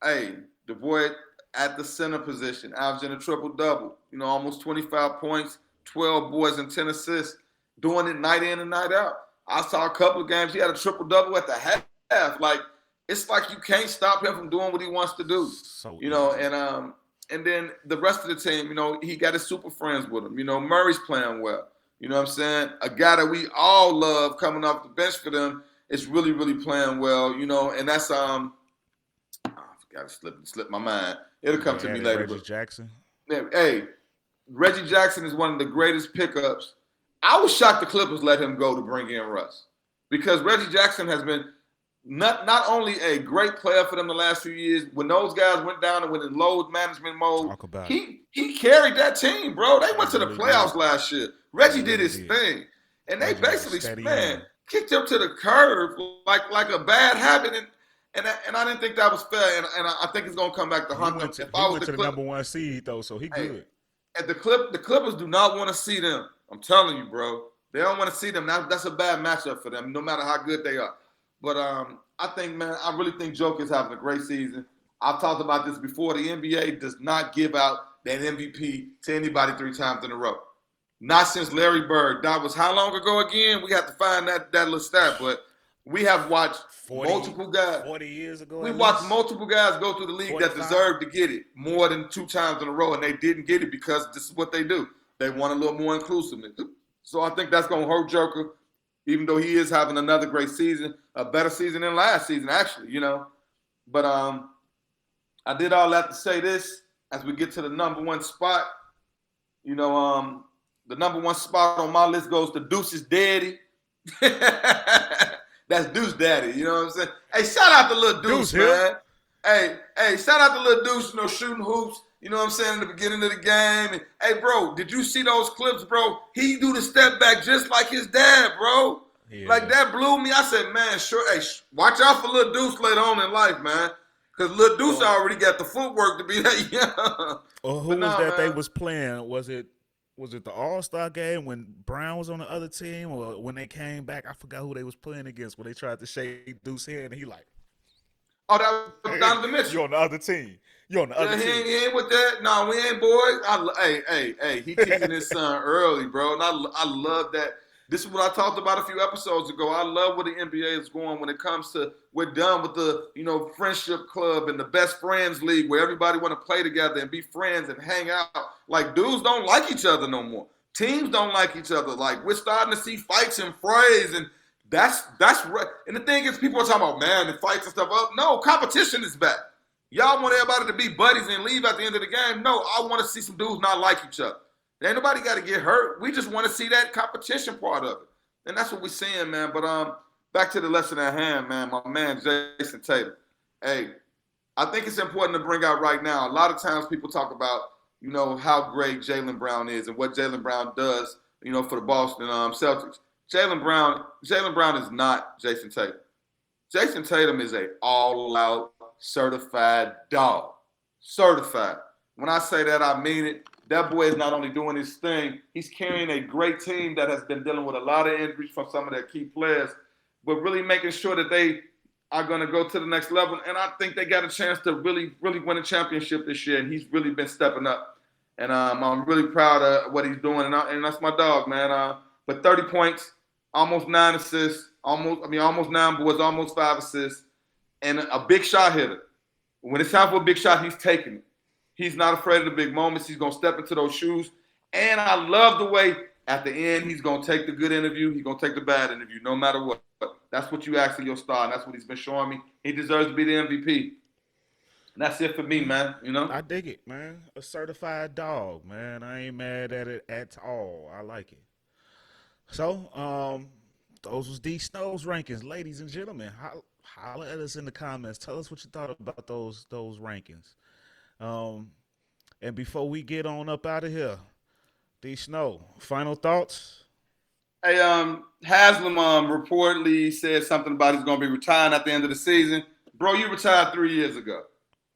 Speaker 2: Hey, the boy at the center position, averaging a triple-double. Almost 25 points, 12 boards, and 10 assists, doing it night in and night out. I saw a couple of games. He had a triple-double at the half. It's like you can't stop him from doing what he wants to do. And then the rest of the team, he got his super friends with him. Murray's playing well. You know what I'm saying? A guy that we all love coming off the bench for them is really, really playing well, and that's I forgot to slip my mind. It'll come
Speaker 1: They
Speaker 2: to me
Speaker 1: added
Speaker 2: later,
Speaker 1: Reggie
Speaker 2: but
Speaker 1: Jackson.
Speaker 2: hey, Reggie Jackson is one of the greatest pickups. I was shocked the Clippers let him go to bring in Russ because Reggie Jackson has been not only a great player for them the last few years. When those guys went down and went in load management mode,
Speaker 1: Talk about it.
Speaker 2: he carried that team, bro. They
Speaker 1: He
Speaker 2: went to the
Speaker 1: really did.
Speaker 2: playoffs last year.
Speaker 1: He
Speaker 2: Reggie did
Speaker 1: really
Speaker 2: his
Speaker 1: did.
Speaker 2: thing, and they
Speaker 1: Reggie was a
Speaker 2: basically,
Speaker 1: steady
Speaker 2: man,
Speaker 1: hand.
Speaker 2: kicked him to the curb like a bad habit, and I didn't think that was fair, and I think it's gonna come back to
Speaker 1: He
Speaker 2: hunt
Speaker 1: went
Speaker 2: them.
Speaker 1: to
Speaker 2: If
Speaker 1: he
Speaker 2: I was
Speaker 1: went
Speaker 2: the
Speaker 1: to the
Speaker 2: Clip,
Speaker 1: number one seed though, so he
Speaker 2: hey,
Speaker 1: good.
Speaker 2: at the Clippers do not want to see them. I'm telling you, bro. They don't want to see them. That's a bad matchup for them, no matter how good they are. But I think, man, I really think Joker's having a great season. I've talked about this before. The NBA does not give out that MVP to anybody 3 times in a row. Not since Larry Bird. That was how long ago again? We have to find that little stat. But we have watched
Speaker 1: 40,
Speaker 2: multiple guys.
Speaker 1: 40 years ago
Speaker 2: We
Speaker 1: at
Speaker 2: watched
Speaker 1: least.
Speaker 2: multiple guys go through the league that
Speaker 1: 45.
Speaker 2: deserved to get it more than 2 times in a row, and they didn't get it because this is what they do. They want a little more inclusiveness. So I think that's going to hurt Joker, even though he is having another great season, a better season than last season, actually. But I did all that to say this as we get to the number one spot. The number one spot on my list goes to Deuce's daddy. That's Deuce Daddy. You know what I'm saying? Hey, shout out to little
Speaker 1: Deuce
Speaker 2: Deuce,
Speaker 1: Hill.
Speaker 2: man. Hey, shout out to little Deuce, shooting hoops. You know what I'm saying, in the beginning of the game. And, hey, bro, did you see those clips, bro? He do the step back just like his dad, bro.
Speaker 1: Yeah.
Speaker 2: Like, that blew me. I said, man, sure. Hey, watch out for little Deuce later on in life, man. Because little Deuce already got the footwork to be that young.
Speaker 1: Or who
Speaker 2: But
Speaker 1: was
Speaker 2: nah,
Speaker 1: that they
Speaker 2: man.
Speaker 1: was playing? Was it the All-Star game when Brown was on the other team, or when they came back? I forgot who they was playing against. When they tried to shake Deuce hand, and he like,
Speaker 2: Oh, that was
Speaker 1: "Hey,
Speaker 2: Donovan Mitchell.
Speaker 1: you on the other team? You on the other
Speaker 2: Yeah, he
Speaker 1: team?"
Speaker 2: ain't, he ain't with that. No, we ain't boys. Hey, he teaching his son early, bro. And I love that. This is what I talked about a few episodes ago. I love where the NBA is going when it comes to we're done with the friendship club and the best friends league where everybody want to play together and be friends and hang out. Like dudes don't like each other no more. Teams don't like each other. Like we're starting to see fights and frays and that's right. And the thing is, people are talking about man and fights and stuff. No, competition is back. Y'all want everybody to be buddies and leave at the end of the game? No, I want to see some dudes not like each other. Ain't nobody got to get hurt. We just want to see that competition part of it. And that's what we're seeing, man. But back to the lesson at hand, man. My man, Jason Tatum. Hey, I think it's important to bring out right now. A lot of times people talk about, how great Jaylen Brown is and what Jaylen Brown does, for the Boston Celtics. Jaylen Brown is not Jason Tatum. Jason Tatum is a all-out certified dog. Certified. When I say that, I mean it. That boy is not only doing his thing, he's carrying a great team that has been dealing with a lot of injuries from some of their key players, but really making sure that they are going to go to the next level. And I think they got a chance to really, really win a championship this year, and he's really been stepping up. And I'm really proud of what he's doing, and that's my dog, man. But 30 points, almost 9 assists, almost 9 boards, almost 5 assists, and a big shot hitter. When it's time for a big shot, he's taking it. He's not afraid of the big moments. He's going to step into those shoes. And I love the way at the end he's going to take the good interview. He's going to take the bad interview no matter what. That's what you ask of your star, and that's what he's been showing me. He deserves to be the MVP. And that's it for me, man.
Speaker 1: I dig it, man. A certified dog, man. I ain't mad at it at all. I like it. So, those was D Snow's rankings, ladies and gentlemen. Holler at us in the comments. Tell us what you thought about those rankings. And before we get on up out of here, D Snow, final thoughts?
Speaker 2: Hey, Haslam reportedly said something about he's going to be retiring at the end of the season. Bro, you retired 3 years ago.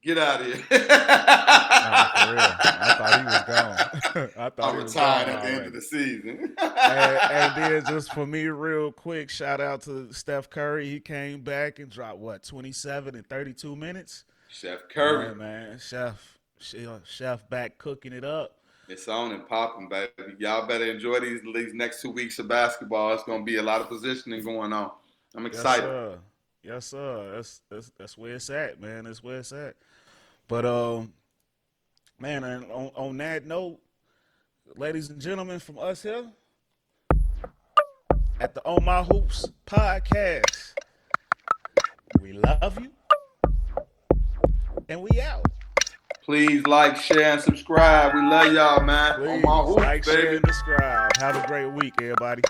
Speaker 2: Get out of here.
Speaker 1: Nah, for real. I thought he was gone. I thought
Speaker 2: I'm
Speaker 1: he was gone
Speaker 2: retired at the end
Speaker 1: already.
Speaker 2: of the season.
Speaker 1: And then just for me, real quick, shout out to Steph Curry. He came back and dropped 27 in 32 minutes.
Speaker 2: Chef Curry.
Speaker 1: Yeah, man, Chef back cooking it up.
Speaker 2: It's on and popping, baby. Y'all better enjoy these next 2 weeks of basketball. It's gonna be a lot of positioning going on. I'm excited.
Speaker 1: Yes, sir. That's where it's at, man. That's where it's at. But man, and on that note, ladies and gentlemen, from us here at the On My Hoops podcast, We love you, and we out.
Speaker 2: Please like, share, and subscribe. We love y'all, man. On my
Speaker 1: Please
Speaker 2: hoops,
Speaker 1: like, share,
Speaker 2: baby.
Speaker 1: and subscribe. Have a great week, everybody.